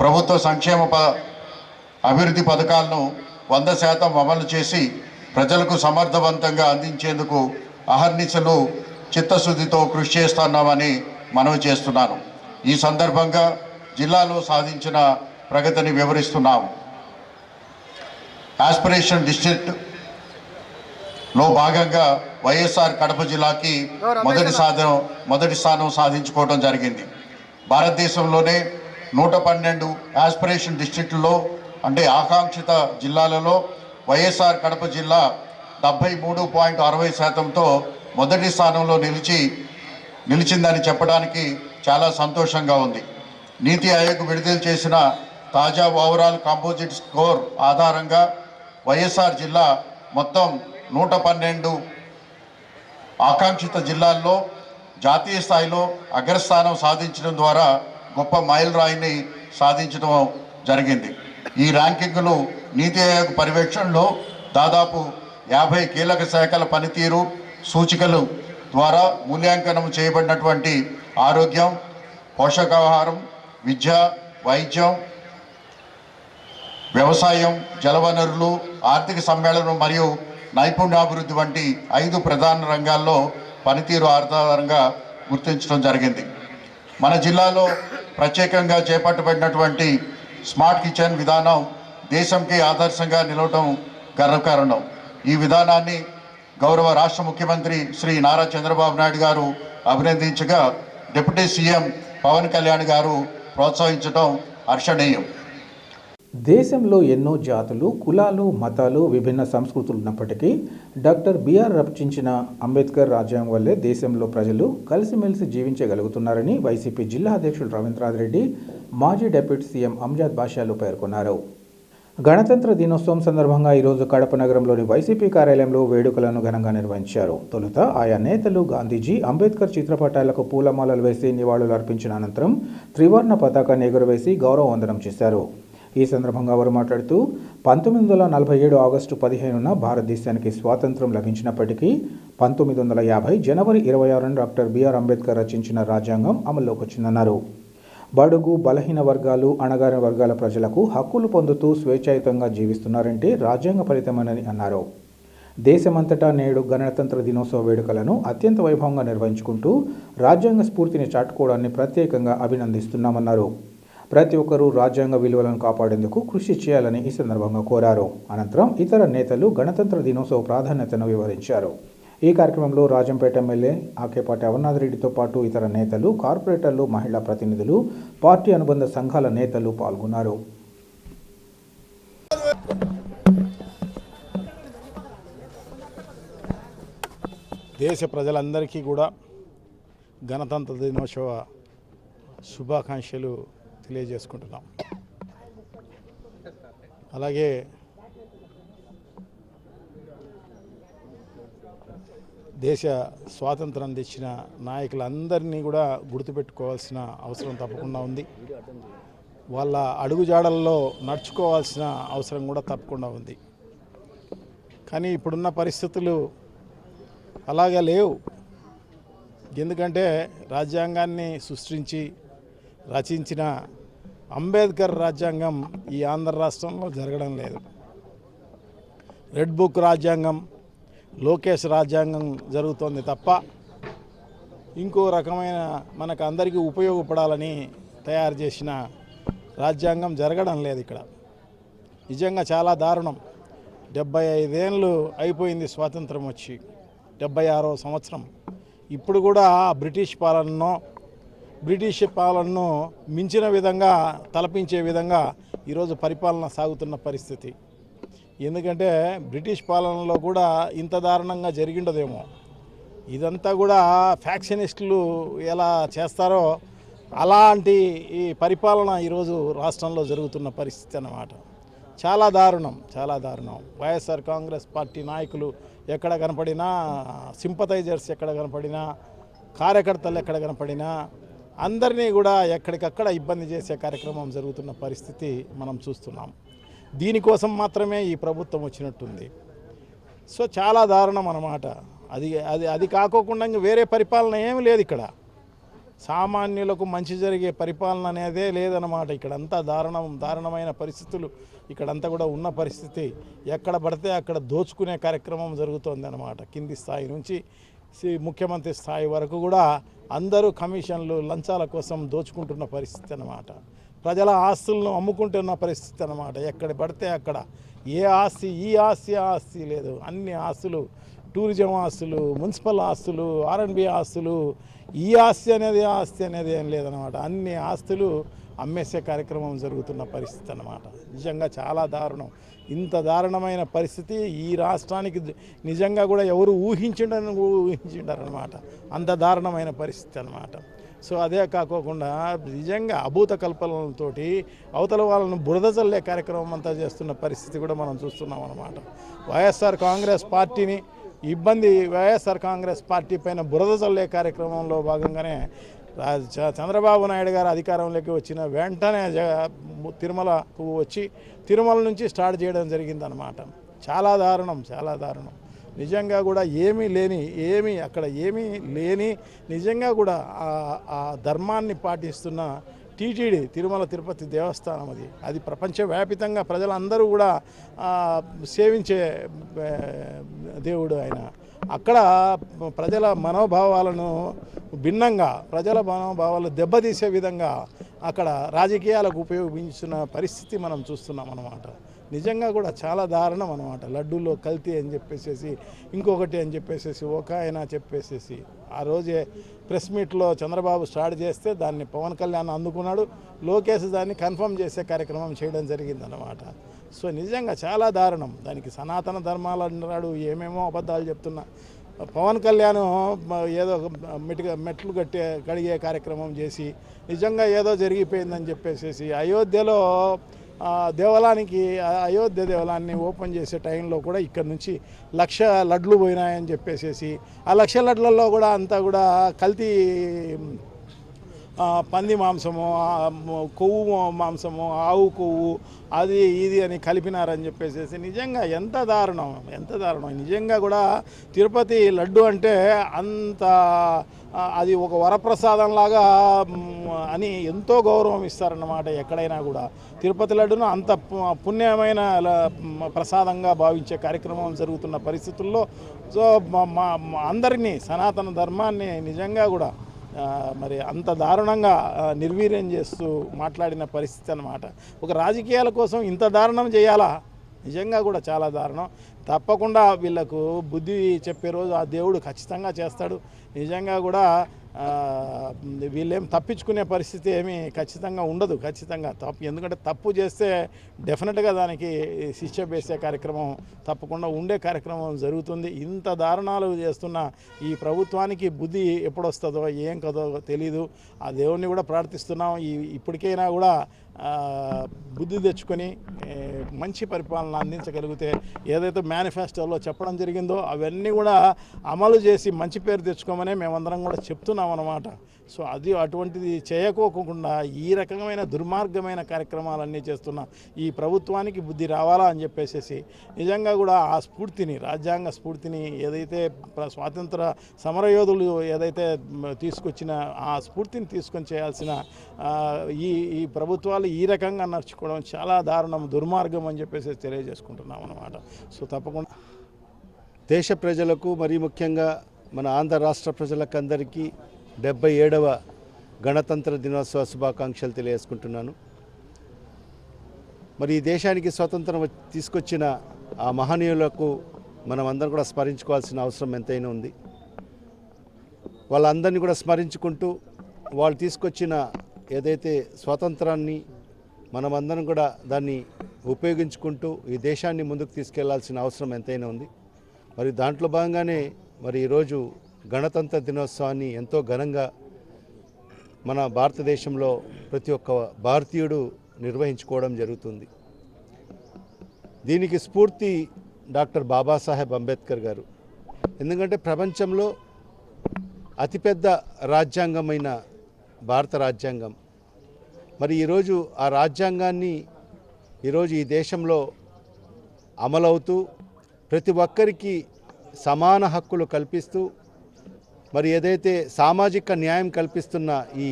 ప్రభుత్వ సంక్షేమ అభివృద్ధి పథకాలను 100% అమలు చేసి ప్రజలకు సమర్థవంతంగా అందించేందుకు అహర్నిశలు చిత్తశుద్ధితో కృషి చేస్తున్నామని మనవి చేస్తున్నాను. ఈ సందర్భంగా జిల్లాలో సాధించిన ప్రగతిని వివరిస్తున్నాము. ఆస్పిరేషన్ డిస్ట్రిక్ట్లో భాగంగా వైఎస్ఆర్ కడప జిల్లాకి మొదటి స్థానం సాధించుకోవడం జరిగింది. భారతదేశంలోనే 112 ఆస్పిరేషన్ డిస్ట్రిక్టుల్లో అంటే ఆకాంక్షిత జిల్లాలలో వైఎస్ఆర్ కడప జిల్లా 73.60%తో మొదటి స్థానంలో నిలిచిందని చెప్పడానికి చాలా సంతోషంగా ఉంది. నీతి ఆయోగ్ విడుదల చేసిన తాజా ఓవరాల్ కాంపోజిట్ స్కోర్ ఆధారంగా వైఎస్ఆర్ జిల్లా మొత్తం 112 ఆకాంక్షిత జిల్లాల్లో జాతీయ స్థాయిలో అగ్రస్థానం సాధించడం ద్వారా గొప్ప మైలురాయిని సాధించడం జరిగింది. ఈ ర్యాంకింగ్లు నీతి ఆయోగ్ పర్యవేక్షణలో దాదాపు 50 కీలక శాఖల పనితీరు సూచికలు ద్వారా మూల్యాంకనం చేయబడినటువంటి ఆరోగ్యం, పోషకాహారం, విద్య, వైద్యం, వ్యవసాయం, జలవనరులు, ఆర్థిక సమ్మేళనం మరియు నైపుణ్యాభివృద్ధి వంటి 5 ప్రధాన రంగాల్లో పనితీరు ఆధారంగా గుర్తించడం జరిగింది. మన జిల్లాలో ప్రత్యేకంగా చేపట్టబడినటువంటి స్మార్ట్ కిచెన్ విధానం దేశంకి ఆదర్శంగా నిలవడం గర్వకారణం. ఈ విధానాన్ని గౌరవ రాష్ట్ర ముఖ్యమంత్రి శ్రీ నారా చంద్రబాబు నాయుడు గారు అభినందించగా డిప్యూటీ సీఎం పవన్ కళ్యాణ్ గారు ప్రోత్సహించడం హర్షణీయం. దేశంలో ఎన్నో జాతులు, కులాలు, మతాలు, విభిన్న సంస్కృతులు ఉన్నప్పటికీ డాక్టర్ బిఆర్ రచించిన అంబేద్కర్ రాజ్యాంగం వల్లే దేశంలో ప్రజలు కలిసిమెలిసి జీవించగలుగుతున్నారని వైసీపీ జిల్లా అధ్యక్షుడు రవీంద్రనాథ్ రెడ్డి, మాజీ డిప్యూటీ సీఎం అంజద్ బాషాలు పేర్కొన్నారు. గణతంత్ర దినోత్సవం సందర్భంగా ఈరోజు కడప నగరంలోని వైసీపీ కార్యాలయంలో వేడుకలను ఘనంగా నిర్వహించారు. తొలుత ఆయా నేతలు గాంధీజీ, అంబేద్కర్ చిత్రపటాలకు పూలమాలలు వేసి నివాళులు అర్పించిన అనంతరం త్రివర్ణ పతాకాన్ని ఎగురవేసి గౌరవ వందనం చేశారు. ఈ సందర్భంగా వారు మాట్లాడుతూ 1947 ఆగస్టు 15న భారతదేశానికి స్వాతంత్రం లభించినప్పటికీ 1950 జనవరి 26న డాక్టర్ బిఆర్ అంబేద్కర్ రచించిన రాజ్యాంగం అమల్లోకి వచ్చిందన్నారు. బడుగు, బలహీన వర్గాలు, అణగారిన వర్గాల ప్రజలకు హక్కులు పొందుతూ స్వేచ్ఛాయుతంగా జీవిస్తున్నారంటే రాజ్యాంగ ఫలితమని అన్నారు. దేశమంతటా నేడు గణతంత్ర దినోత్సవ వేడుకలను అత్యంత వైభవంగా నిర్వహించుకుంటూ రాజ్యాంగ స్ఫూర్తిని చాటుకోవడాన్ని ప్రత్యేకంగా అభినందిస్తున్నామన్నారు. ప్రతి ఒక్కరూ రాజ్యాంగ విలువలను కాపాడేందుకు కృషి చేయాలని ఈ సందర్భంగా కోరారు. అనంతరం ఇతర నేతలు గణతంత్ర దినోత్సవ ప్రాధాన్యతను వివరించారు. ఈ కార్యక్రమంలో రాజంపేట ఎమ్మెల్యే ఆకేపాటి అమర్నాథ్ రెడ్డితో పాటు ఇతర నేతలు, కార్పొరేటర్లు, మహిళా ప్రతినిధులు, పార్టీ అనుబంధ సంఘాల నేతలు పాల్గొన్నారు. దేశ ప్రజలందరికీ కూడా గణతంత్ర దినోత్సవ శుభాకాంక్షలు తెలియజేసుకుంటున్నాం. అలాగే దేశ స్వాతంత్రం తెచ్చిన నాయకులందరినీ కూడా గుర్తుపెట్టుకోవాల్సిన అవసరం తప్పకుండా ఉంది. వాళ్ళ అడుగుజాడల్లో నడుచుకోవాల్సిన అవసరం కూడా తప్పకుండా ఉంది. కానీ ఇప్పుడున్న పరిస్థితులు అలాగే లేవు. ఎందుకంటే రాజ్యాంగాన్ని సృష్టించి రచించిన అంబేద్కర్ రాజ్యాంగం ఈ ఆంధ్ర రాష్ట్రంలో జరగడం లేదు. రెడ్ బుక్ రాజ్యాంగం, లోకేష్ రాజ్యాంగం జరుగుతోంది తప్ప ఇంకో రకమైన మనకు అందరికీ ఉపయోగపడాలని తయారు చేసిన రాజ్యాంగం జరగడం లేదు ఇక్కడ. నిజంగా చాలా దారుణం. 75 ఏళ్ళు అయిపోయింది స్వాతంత్రం వచ్చి, 76వ సంవత్సరం. ఇప్పుడు కూడా బ్రిటిష్ పాలనను మించిన విధంగా తలపించే విధంగా ఈరోజు పరిపాలన సాగుతున్న పరిస్థితి. ఎందుకంటే బ్రిటిష్ పాలనలో కూడా ఇంత దారుణంగా జరిగిండదేమో. ఇదంతా కూడా ఫ్యాక్షనిస్టులు ఎలా చేస్తారో అలాంటి ఈ పరిపాలన ఈరోజు రాష్ట్రంలో జరుగుతున్న పరిస్థితి అన్నమాట. చాలా దారుణం, చాలా దారుణం. వైఎస్ఆర్ కాంగ్రెస్ పార్టీ నాయకులు ఎక్కడ కనపడినా, సింపథైజర్స్ ఎక్కడ కనపడినా, కార్యకర్తలు ఎక్కడ కనపడినా అందరినీ కూడా ఎక్కడికక్కడ ఇబ్బంది చేసే కార్యక్రమం జరుగుతున్న పరిస్థితి మనం చూస్తున్నాం. దీనికోసం మాత్రమే ఈ ప్రభుత్వం వచ్చినట్టుంది. సో చాలా దారుణం అన్నమాట. అది కాకోకుండా వేరే పరిపాలన ఏమీ లేదు ఇక్కడ. సామాన్యులకు మంచి జరిగే పరిపాలన అనేదే లేదన్నమాట. ఇక్కడంతా దారుణమైన పరిస్థితులు ఇక్కడంతా కూడా ఉన్న పరిస్థితి. ఎక్కడ పడితే అక్కడ దోచుకునే కార్యక్రమం జరుగుతోంది అన్నమాట. కింది స్థాయి నుంచి ముఖ్యమంత్రి స్థాయి వరకు కూడా అందరూ కమిషన్లు, లంచాల కోసం దోచుకుంటున్న పరిస్థితి అన్నమాట. ప్రజల ఆస్తులను అమ్ముకుంటున్న పరిస్థితి అన్నమాట. ఎక్కడ పడితే అక్కడ ఏ ఆస్తి, ఈ ఆస్తి ఆ ఆస్తి లేదు. అన్ని ఆస్తులు, టూరిజం ఆస్తులు, మున్సిపల్ ఆస్తులు, R&B ఆస్తులు, ఈ ఆస్తి అనేది ఏం లేదన్నమాట. అన్ని ఆస్తులు అమ్మేసే కార్యక్రమం జరుగుతున్న పరిస్థితి అన్నమాట. నిజంగా చాలా దారుణం. ఇంత దారుణమైన పరిస్థితి ఈ రాష్ట్రానికి నిజంగా కూడా ఎవరు ఊహించిండారనమాట. అంత దారుణమైన పరిస్థితి అన్నమాట. సో అదే కాకోకుండా నిజంగా అభూత కల్పనలతోటి అవతల వాళ్ళను బురద చల్లే కార్యక్రమం అంతా చేస్తున్న పరిస్థితి కూడా మనం చూస్తున్నాం అన్నమాట. వైఎస్ఆర్ కాంగ్రెస్ పార్టీ పైన బురద చల్లే కార్యక్రమంలో భాగంగానే చంద్రబాబు నాయుడు గారు అధికారంలోకి వచ్చిన వెంటనే తిరుమలకు వచ్చి తిరుమల నుంచి స్టార్ట్ చేయడం జరిగిందనమాట. చాలా దారుణం, చాలా దారుణం. నిజంగా కూడా ఏమీ లేని నిజంగా కూడా ఆ ధర్మాన్ని పాటిస్తున్న టీటీడీ తిరుమల తిరుపతి దేవస్థానం అది ప్రపంచవ్యాపితంగా ప్రజలందరూ కూడా సేవించే దేవుడు ఆయన. అక్కడ ప్రజల మనోభావాలను ప్రజల మనోభావాలు దెబ్బతీసే విధంగా అక్కడ రాజకీయాలకు ఉపయోగించిన పరిస్థితి మనం చూస్తున్నాం అన్నమాట. నిజంగా కూడా చాలా దారుణం అన్నమాట. లడ్డూలో కల్తీ అని చెప్పేసి, ఇంకొకటి అని చెప్పేసి ఒక ఆయన చెప్పేసేసి ఆ రోజే ప్రెస్ మీట్లో చంద్రబాబు స్టార్ట్ చేస్తే దాన్ని పవన్ కళ్యాణ్ అందుకున్నాడు. లోకేష్ దాన్ని కన్ఫర్మ్ చేసే కార్యక్రమం చేయడం జరిగిందన్నమాట. సో నిజంగా చాలా దారుణం. దానికి సనాతన ధర్మాలు అన్నాడు, ఏమేమో అబద్ధాలు చెప్తున్నా. పవన్ కళ్యాణ్ ఏదో మెట్లు కడిగే కార్యక్రమం చేసి నిజంగా ఏదో జరిగిపోయిందని చెప్పేసి అయోధ్యలో అయోధ్య దేవాలయాన్ని ఓపెన్ చేసే టైంలో కూడా ఇక్కడ నుంచి 1,00,000 లడ్లు పోయినాయని చెప్పేసి ఆ 1,00,000 లడ్లలో కూడా అంతా కూడా కల్తీ పంది మాంసము, కొవ్వు మాంసము, ఆవు కొవ్వు, అది ఇది అని కలిపినారని చెప్పేసి నిజంగా ఎంత దారుణం. నిజంగా కూడా తిరుపతి లడ్డు అంటే అంత అది ఒక వరప్రసాదంలాగా అని ఎంతో గౌరవం ఇస్తారన్నమాట. ఎక్కడైనా కూడా తిరుపతి లడ్డును అంత పుణ్యమైన ప్రసాదంగా భావించే కార్యక్రమం జరుగుతున్న పరిస్థితుల్లో సో అందరినీ సనాతన ధర్మాన్ని నిజంగా కూడా మరి అంత దారుణంగా నిర్వీర్యం చేస్తూ మాట్లాడిన పరిస్థితి అన్నమాట. ఒక రాజకీయాల కోసం ఇంత దారుణం చేయాలా? నిజంగా కూడా చాలా దారుణం. తప్పకుండా వీళ్ళకు బుద్ధి చెప్పే రోజు ఆ దేవుడు ఖచ్చితంగా చేస్తాడు. నిజంగా కూడా వీళ్ళేం తప్పించుకునే పరిస్థితి ఏమీ ఖచ్చితంగా ఉండదు. ఎందుకంటే తప్పు చేస్తే డెఫినెట్గా దానికి శిక్ష వేసే కార్యక్రమం తప్పకుండా ఉండే కార్యక్రమం జరుగుతుంది. ఇంత దారుణాలు చేస్తున్న ఈ ప్రభుత్వానికి బుద్ధి ఎప్పుడొస్తుందో ఏం కదో తెలీదు. ఆ దేవుణ్ణి కూడా ప్రార్థిస్తున్నాం ఇప్పటికైనా కూడా బుద్ధి తెచ్చుకొని మంచి పరిపాలన అందించగలిగితే ఏదైతే మేనిఫెస్టోలో చెప్పడం జరిగిందో అవన్నీ కూడా అమలు చేసి మంచి పేరు తెచ్చుకోమని మేమందరం కూడా చెప్తున్నాం అన్నమాట. సో అటువంటిది చేయకోకుండా ఈ రకమైన దుర్మార్గమైన కార్యక్రమాలన్నీ చేస్తున్న ఈ ప్రభుత్వానికి బుద్ధి రావాలా అని చెప్పేసి నిజంగా కూడా ఆ స్ఫూర్తిని, రాజ్యాంగ స్ఫూర్తిని ఏదైతే స్వాతంత్ర సమరయోధులు ఏదైతే తీసుకొచ్చిన ఆ స్ఫూర్తిని తీసుకొని చేయాల్సిన ఈ ప్రభుత్వాలు ఈ రకంగా నడుచుకోవడం చాలా దారుణం, దుర్మార్గం అని చెప్పేసి తెలియజేసుకుంటున్నాం అన్నమాట. సో తప్పకుండా దేశ ప్రజలకు మరీ ముఖ్యంగా మన ఆంధ్ర రాష్ట్ర ప్రజలకందరికీ 77వ గణతంత్ర దినోత్సవ శుభాకాంక్షలు తెలియజేసుకుంటున్నాను. మరి ఈ దేశానికి స్వతంత్రం తీసుకొచ్చిన ఆ మహనీయులకు మనం అందరం కూడా స్మరించుకోవాల్సిన అవసరం ఎంతైనా ఉంది. వాళ్ళందరినీ కూడా స్మరించుకుంటూ వాళ్ళు తీసుకొచ్చిన ఏదైతే స్వాతంత్రాన్ని మనమందరం కూడా దాన్ని ఉపయోగించుకుంటూ ఈ దేశాన్ని ముందుకు తీసుకెళ్లాల్సిన అవసరం ఎంతైనా ఉంది. మరి దాంట్లో భాగంగానే మరి ఈరోజు గణతంత్ర దినోత్సవాన్ని ఎంతో ఘనంగా మన భారతదేశంలో ప్రతి ఒక్క భారతీయుడు నిర్వహించుకోవడం జరుగుతుంది. దీనికి స్ఫూర్తి డాక్టర్ బాబాసాహెబ్ అంబేద్కర్ గారు. ఎందుకంటే ప్రపంచంలో అతిపెద్ద రాజ్యాంగమైన భారత రాజ్యాంగం, మరి ఈరోజు ఆ రాజ్యాంగాన్ని ఈరోజు ఈ దేశంలో అమలవుతూ ప్రతి ఒక్కరికి సమాన హక్కులు కల్పిస్తూ మరి ఏదైతే సామాజిక న్యాయం కల్పిస్తున్న ఈ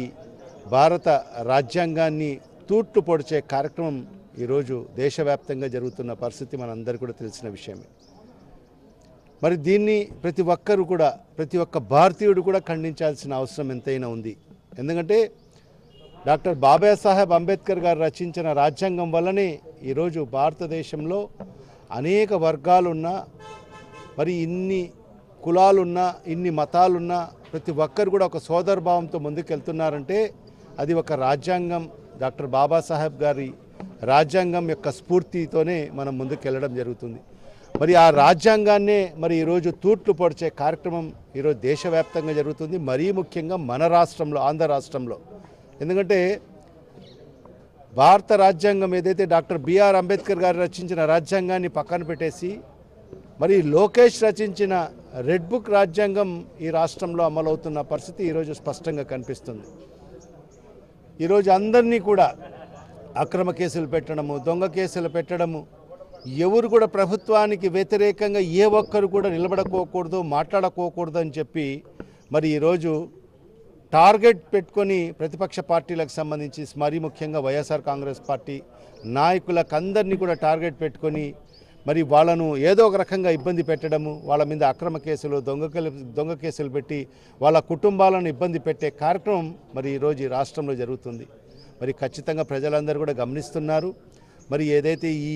భారత రాజ్యాంగాన్ని తూట్లు పొడిచే కార్యక్రమం ఈరోజు దేశవ్యాప్తంగా జరుగుతున్న పరిస్థితి మనందరికీ కూడా తెలిసిన విషయమే. మరి దీన్ని ప్రతి ఒక్కరు కూడా ప్రతి ఒక్క భారతీయుడు కూడా ఖండించాల్సిన అవసరం ఎంతైనా ఉంది. ఎందుకంటే డాక్టర్ బాబాసాహెబ్ అంబేద్కర్ గారు రచించిన రాజ్యాంగం వల్లనే ఈరోజు భారతదేశంలో అనేక వర్గాలున్నా, మరి ఇన్ని కులాలున్నా, ఇన్ని మతాలున్నా ప్రతి ఒక్కరు కూడా ఒక సోదరభావంతో ముందుకెళ్తున్నారంటే అది ఒక రాజ్యాంగం, డాక్టర్ బాబాసాహెబ్ గారి రాజ్యాంగం యొక్క స్ఫూర్తితోనే మనం ముందుకెళ్ళడం జరుగుతుంది. మరి ఆ రాజ్యాంగాన్నే మరి ఈరోజు తూట్లు పొడిచే కార్యక్రమం ఈరోజు దేశవ్యాప్తంగా జరుగుతుంది. మరీ ముఖ్యంగా మన రాష్ట్రంలో, ఆంధ్ర రాష్ట్రంలో. ఎందుకంటే భారత రాజ్యాంగం ఏదైతే డాక్టర్ బిఆర్ అంబేద్కర్ గారు రచించిన రాజ్యాంగాన్ని పక్కన పెట్టేసి మరి లోకేష్ రచించిన రెడ్ బుక్ రాజ్యాంగం ఈ రాష్ట్రంలో అమలవుతున్న పరిస్థితి ఈరోజు స్పష్టంగా కనిపిస్తుంది. ఈరోజు అందరినీ కూడా అక్రమ కేసులు పెట్టడము, దొంగ కేసులు పెట్టడము, ఎవరు కూడా ప్రభుత్వానికి వ్యతిరేకంగా ఏ ఒక్కరు కూడా నిలబడకోకూడదు, మాట్లాడకోకూడదు అని చెప్పి మరి ఈరోజు టార్గెట్ పెట్టుకొని ప్రతిపక్ష పార్టీలకు సంబంధించి మరీ ముఖ్యంగా వైఎస్ఆర్ కాంగ్రెస్ పార్టీ నాయకులకు అందరినీ కూడా టార్గెట్ పెట్టుకొని మరి వాళ్ళను ఏదో ఒక రకంగా ఇబ్బంది పెట్టడము, వాళ్ళ మీద అక్రమ కేసులు, దొంగ కేసులు పెట్టి వాళ్ళ కుటుంబాలను ఇబ్బంది పెట్టే కార్యక్రమం మరి ఈరోజు ఈ రాష్ట్రంలో జరుగుతుంది. మరి ఖచ్చితంగా ప్రజలందరూ కూడా గమనిస్తున్నారు. మరి ఏదైతే ఈ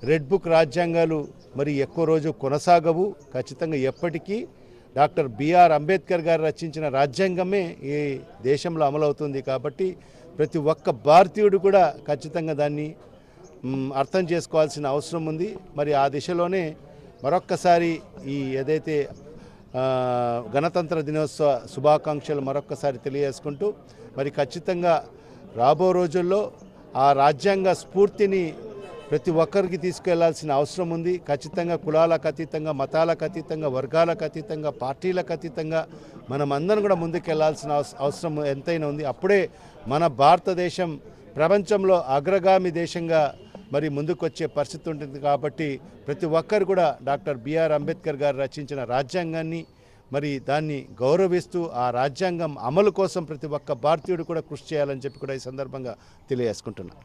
రెడ్ బుక్ రాజ్యాంగాలు మరి ఎక్కువ రోజు కొనసాగవు, ఖచ్చితంగా ఎప్పటికీ డాక్టర్ బిఆర్ అంబేద్కర్ గారు రచించిన రాజ్యాంగమే ఈ దేశంలో అమలవుతుంది. కాబట్టి ప్రతి ఒక్క భారతీయుడు కూడా ఖచ్చితంగా దాన్ని అర్థం చేసుకోవాల్సిన అవసరం ఉంది. మరి ఆ దిశలోనే మరొక్కసారి ఈ ఏదైతే గణతంత్ర దినోత్సవ శుభాకాంక్షలు మరొక్కసారి తెలియజేసుకుంటూ మరి ఖచ్చితంగా రాబో రోజుల్లో ఆ రాజ్యాంగ స్ఫూర్తిని ప్రతి ఒక్కరికి తీసుకెళ్లాల్సిన అవసరం ఉంది. ఖచ్చితంగా కులాలకు అతీతంగా, మతాలకు అతీతంగా, వర్గాలకు అతీతంగా, పార్టీలకు అతీతంగా మనం అందరం కూడా ముందుకెళ్లాల్సిన అవసరం ఎంతైనా ఉంది. అప్పుడే మన భారతదేశం ప్రపంచంలో అగ్రగామి దేశంగా మరి ముందుకొచ్చే పరిస్థితి ఉంటుంది. కాబట్టి ప్రతి ఒక్కరు కూడా డాక్టర్ బిఆర్ అంబేద్కర్ గారు రచించిన రాజ్యాంగాన్ని మరి దాన్ని గౌరవిస్తూ ఆ రాజ్యాంగం అమలు కోసం ప్రతి ఒక్క భారతీయుడు కూడా కృషి చేయాలని చెప్పి కూడా ఈ సందర్భంగా తెలియజేసుకుంటున్నాను.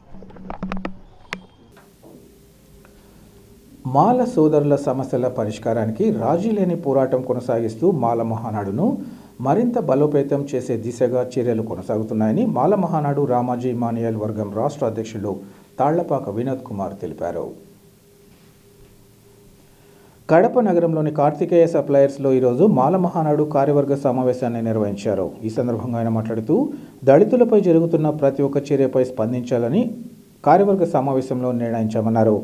మాల సోదరుల సమస్యల పరిష్కారానికి రాజీ లేని పోరాటం కొనసాగిస్తూ మాల మహానాడును మరింత బలోపేతం చేసే దిశగా చర్యలు కొనసాగుతున్నాయని మాల మహానాడు రామాజీ మానియల్ వర్గం రాష్ట్ర అధ్యక్షులు తాళ్లపాక వినోద్ కుమార్ తెలిపారు. కడప నగరంలోని కార్తికేయ సప్లయర్స్లో ఈరోజు మాల మహానాడు కార్యవర్గ సమావేశాన్ని నిర్వహించారు. ఈ సందర్భంగా ఆయన మాట్లాడుతూ దళితులపై జరుగుతున్న ప్రతి ఒక్క చర్యపై స్పందించాలని కార్యవర్గ సమావేశంలో నిర్ణయించామన్నారు.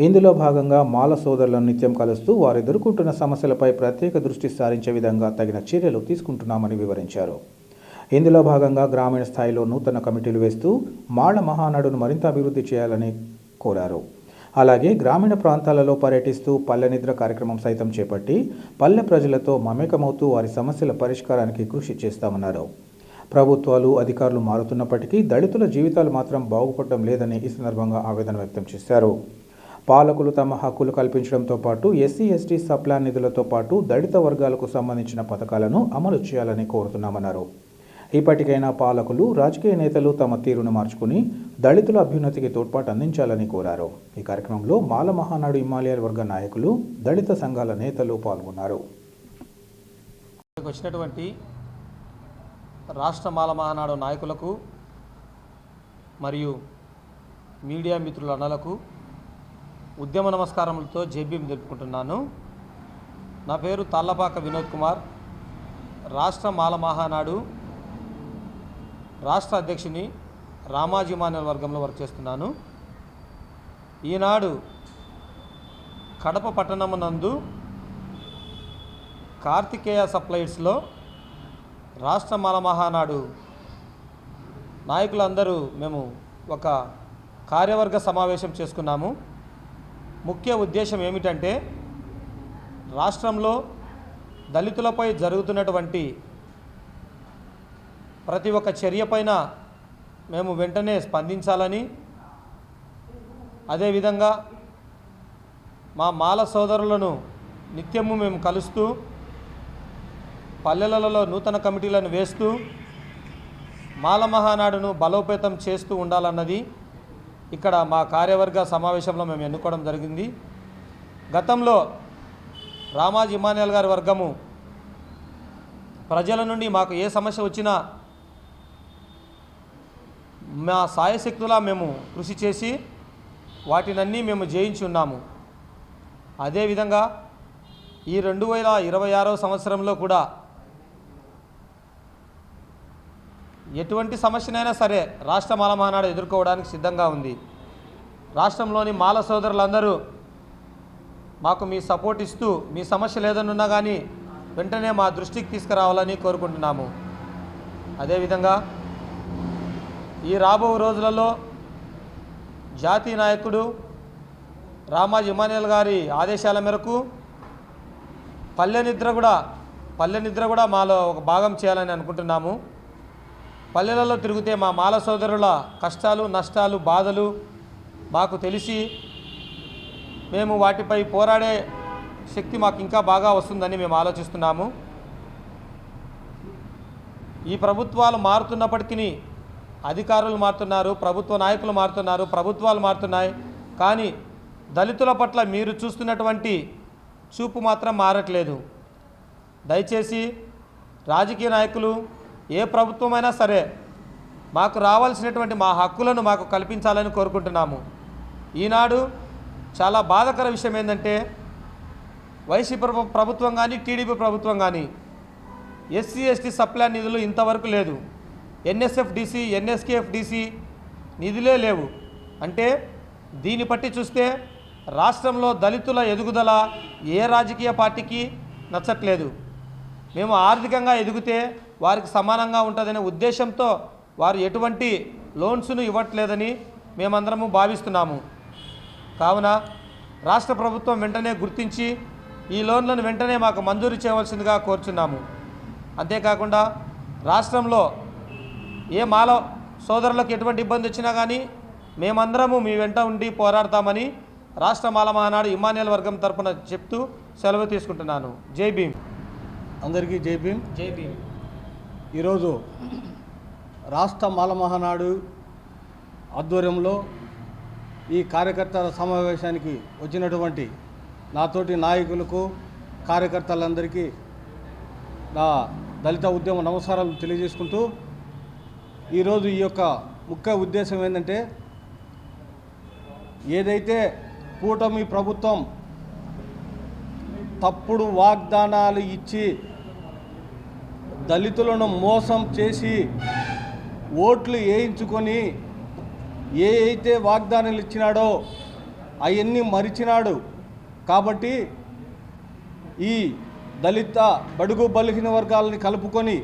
ఇందులో భాగంగా మాల సోదరులను నిత్యం కలుస్తూ వారు ఎదుర్కొంటున్న సమస్యలపై ప్రత్యేక దృష్టి సారించే విధంగా తగిన చర్యలు తీసుకుంటున్నామని వివరించారు. ఇందులో భాగంగా గ్రామీణ స్థాయిలో నూతన కమిటీలు వేస్తూ మాల మహానాడును మరింత అభివృద్ధి చేయాలని కోరారు. అలాగే గ్రామీణ ప్రాంతాలలో పర్యటిస్తూ పల్లె నిద్ర కార్యక్రమం సైతం చేపట్టి పల్లె ప్రజలతో మమేకమవుతూ వారి సమస్యల పరిష్కారానికి కృషి చేస్తామన్నారు. ప్రభుత్వాలు, అధికారులు మారుతున్నప్పటికీ దళితుల జీవితాలు మాత్రం బాగుపడటం లేదని ఈ సందర్భంగా ఆవేదన వ్యక్తం చేశారు. పాలకులు తమ హక్కులు కల్పించడంతో పాటు ఎస్సీ, ఎస్టీ సప్లాన్ నిధులతో పాటు దళిత వర్గాలకు సంబంధించిన పథకాలను అమలు చేయాలని కోరుతున్నామన్నారు. ఇప్పటికైనా పాలకులు, రాజకీయ నేతలు తమ తీరును మార్చుకుని దళితుల అభ్యున్నతికి తోడ్పాటు అందించాలని కోరారు. ఈ కార్యక్రమంలో మాల మహానాడు హిమాలయాల వర్గ నాయకులు, దళిత సంఘాల నేతలు పాల్గొన్నారు. వచ్చినటువంటి రాష్ట్ర మాల మహానాడు నాయకులకు మరియు మీడియా మిత్రులందరకు ఉద్యమ నమస్కారములతో జేబీఎం తెలుపుకుంటున్నాను. నా పేరు తాళ్లపాక వినోద్ కుమార్, రాష్ట్ర మాల మహానాడు రాష్ట్ర అధ్యక్షుని రామాజీ మాన్యువల్ వర్గంలో వర్క్ చేస్తున్నాను. ఈనాడు కడప పట్టణమునందు కార్తికేయ సప్లైస్లో రాష్ట్ర మాల మహానాడు నాయకులందరూ మేము ఒక కార్యవర్గ సమావేశం చేసుకున్నాము. ముఖ్య ఉద్దేశం ఏమిటంటే రాష్ట్రంలో దళితులపై జరుగుతున్నటువంటి ప్రతి ఒక్క చర్యపైన మేము వెంటనే స్పందించాలని, అదేవిధంగా మా మాల సోదరులను నిత్యము మేము కలుస్తూ పల్లెలలో నూతన కమిటీలను వేస్తూ మాల మహానాడును బలోపేతం చేస్తూ ఉండాలన్నది ఇక్కడ మా కార్యవర్గ సమావేశంలో మేము ఎన్నుకోవడం జరిగింది. గతంలో రామాజీ ఇమాన్యుయల్ గారి వర్గము ప్రజల నుండి మాకు ఏ సమస్య వచ్చినా మా సాయశక్తులా మేము కృషి చేసి వాటినన్నీ మేము జయించి ఉన్నాము. అదేవిధంగా ఈ 2026వ సంవత్సరంలో కూడా ఎటువంటి సమస్యనైనా సరే రాష్ట్ర మాల మహానాడు ఎదుర్కోవడానికి సిద్ధంగా ఉంది. రాష్ట్రంలోని మాల సోదరులందరూ మాకు మీ సపోర్ట్ ఇస్తూ మీ సమస్యలు ఏదైనా కానీ వెంటనే మా దృష్టికి తీసుకురావాలని కోరుకుంటున్నాము. అదేవిధంగా ఈ రాబో రోజులలో జాతీయ నాయకుడు రామాజీ ఇమాన్యుయల్ గారి ఆదేశాల మేరకు పల్లె నిద్ర కూడా మాలో ఒక భాగం చేయాలని అనుకుంటున్నాము. పల్లెలలో తిరిగితే మా మాల సోదరుల కష్టాలు, నష్టాలు, బాధలు మాకు తెలిసి మేము వాటిపై పోరాడే శక్తి మాకు ఇంకా బాగా వస్తుందని మేము ఆలోచిస్తున్నాము. ఈ ప్రభుత్వాలు మారుతున్నప్పటికీ అధికారులు మారుతున్నారు, ప్రభుత్వ నాయకులు మారుతున్నారు, ప్రభుత్వాలు మారుతున్నాయి, కానీ దళితుల పట్ల మీరు చూస్తున్నటువంటి చూపు మాత్రం మారట్లేదు. దయచేసి రాజకీయ నాయకులు ఏ ప్రభుత్వమైనా సరే మాకు రావాల్సినటువంటి మా హక్కులను మాకు కల్పించాలని కోరుకుంటున్నాము. ఈనాడు చాలా బాధాకర విషయం ఏంటంటే వైసీపీ ప్రభుత్వం కానీ టీడీపీ ప్రభుత్వం కానీ ఎస్సీ ఎస్టీ సప్లై నిధులు ఇంతవరకు లేదు. ఎన్ఎస్ఎఫ్డిసి, ఎన్ఎస్కేఎఫ్డిసి నిధులే లేవు. అంటే దీన్ని బట్టి చూస్తే రాష్ట్రంలో దళితుల ఎదుగుదల ఏ రాజకీయ పార్టీకి నచ్చట్లేదు. మేము ఆర్థికంగా ఎదిగితే వారికి సమానంగా ఉంటుందనే ఉద్దేశంతో వారు ఎటువంటి లోన్స్ను ఇవ్వట్లేదని మేమందరము భావిస్తున్నాము. కావున రాష్ట్ర ప్రభుత్వం వెంటనే గుర్తించి ఈ లోన్లను వెంటనే మాకు మంజూరు చేయవలసిందిగా కోరుచున్నాము. అంతేకాకుండా రాష్ట్రంలో ఏ మాల సోదరులకు ఎటువంటి ఇబ్బంది వచ్చినా కానీ మేమందరము మీ వెంట ఉండి పోరాడతామని రాష్ట్ర మాల మహానాడు ఇమాన్యుయల్ వర్గం తరపున చెప్తూ సెలవు తీసుకుంటున్నాను. జై భీమ్. అందరికీ జై భీమ్. జై భీమ్. ఈరోజు రాష్ట్ర మాల మహానాడు ఆధ్వర్యంలో ఈ కార్యకర్తల సమావేశానికి వచ్చినటువంటి నాతోటి నాయకులకు, కార్యకర్తలందరికీ నా దళిత ఉద్యమ నమస్కారాలు తెలియజేసుకుంటూ ఈరోజు ఈ యొక్క ముఖ్య ఉద్దేశం ఏంటంటే ఏదైతే కూటమి ప్రభుత్వం తప్పుడు వాగ్దానాలు ఇచ్చి దళితులను మోసం చేసి ఓట్లు వేయించుకొని ఏ అయితే వాగ్దానాలు ఇచ్చినాడో అవన్నీ మరిచినాడు. కాబట్టి ఈ దళిత బడుగు బలహీన వర్గాలని కలుపుకొని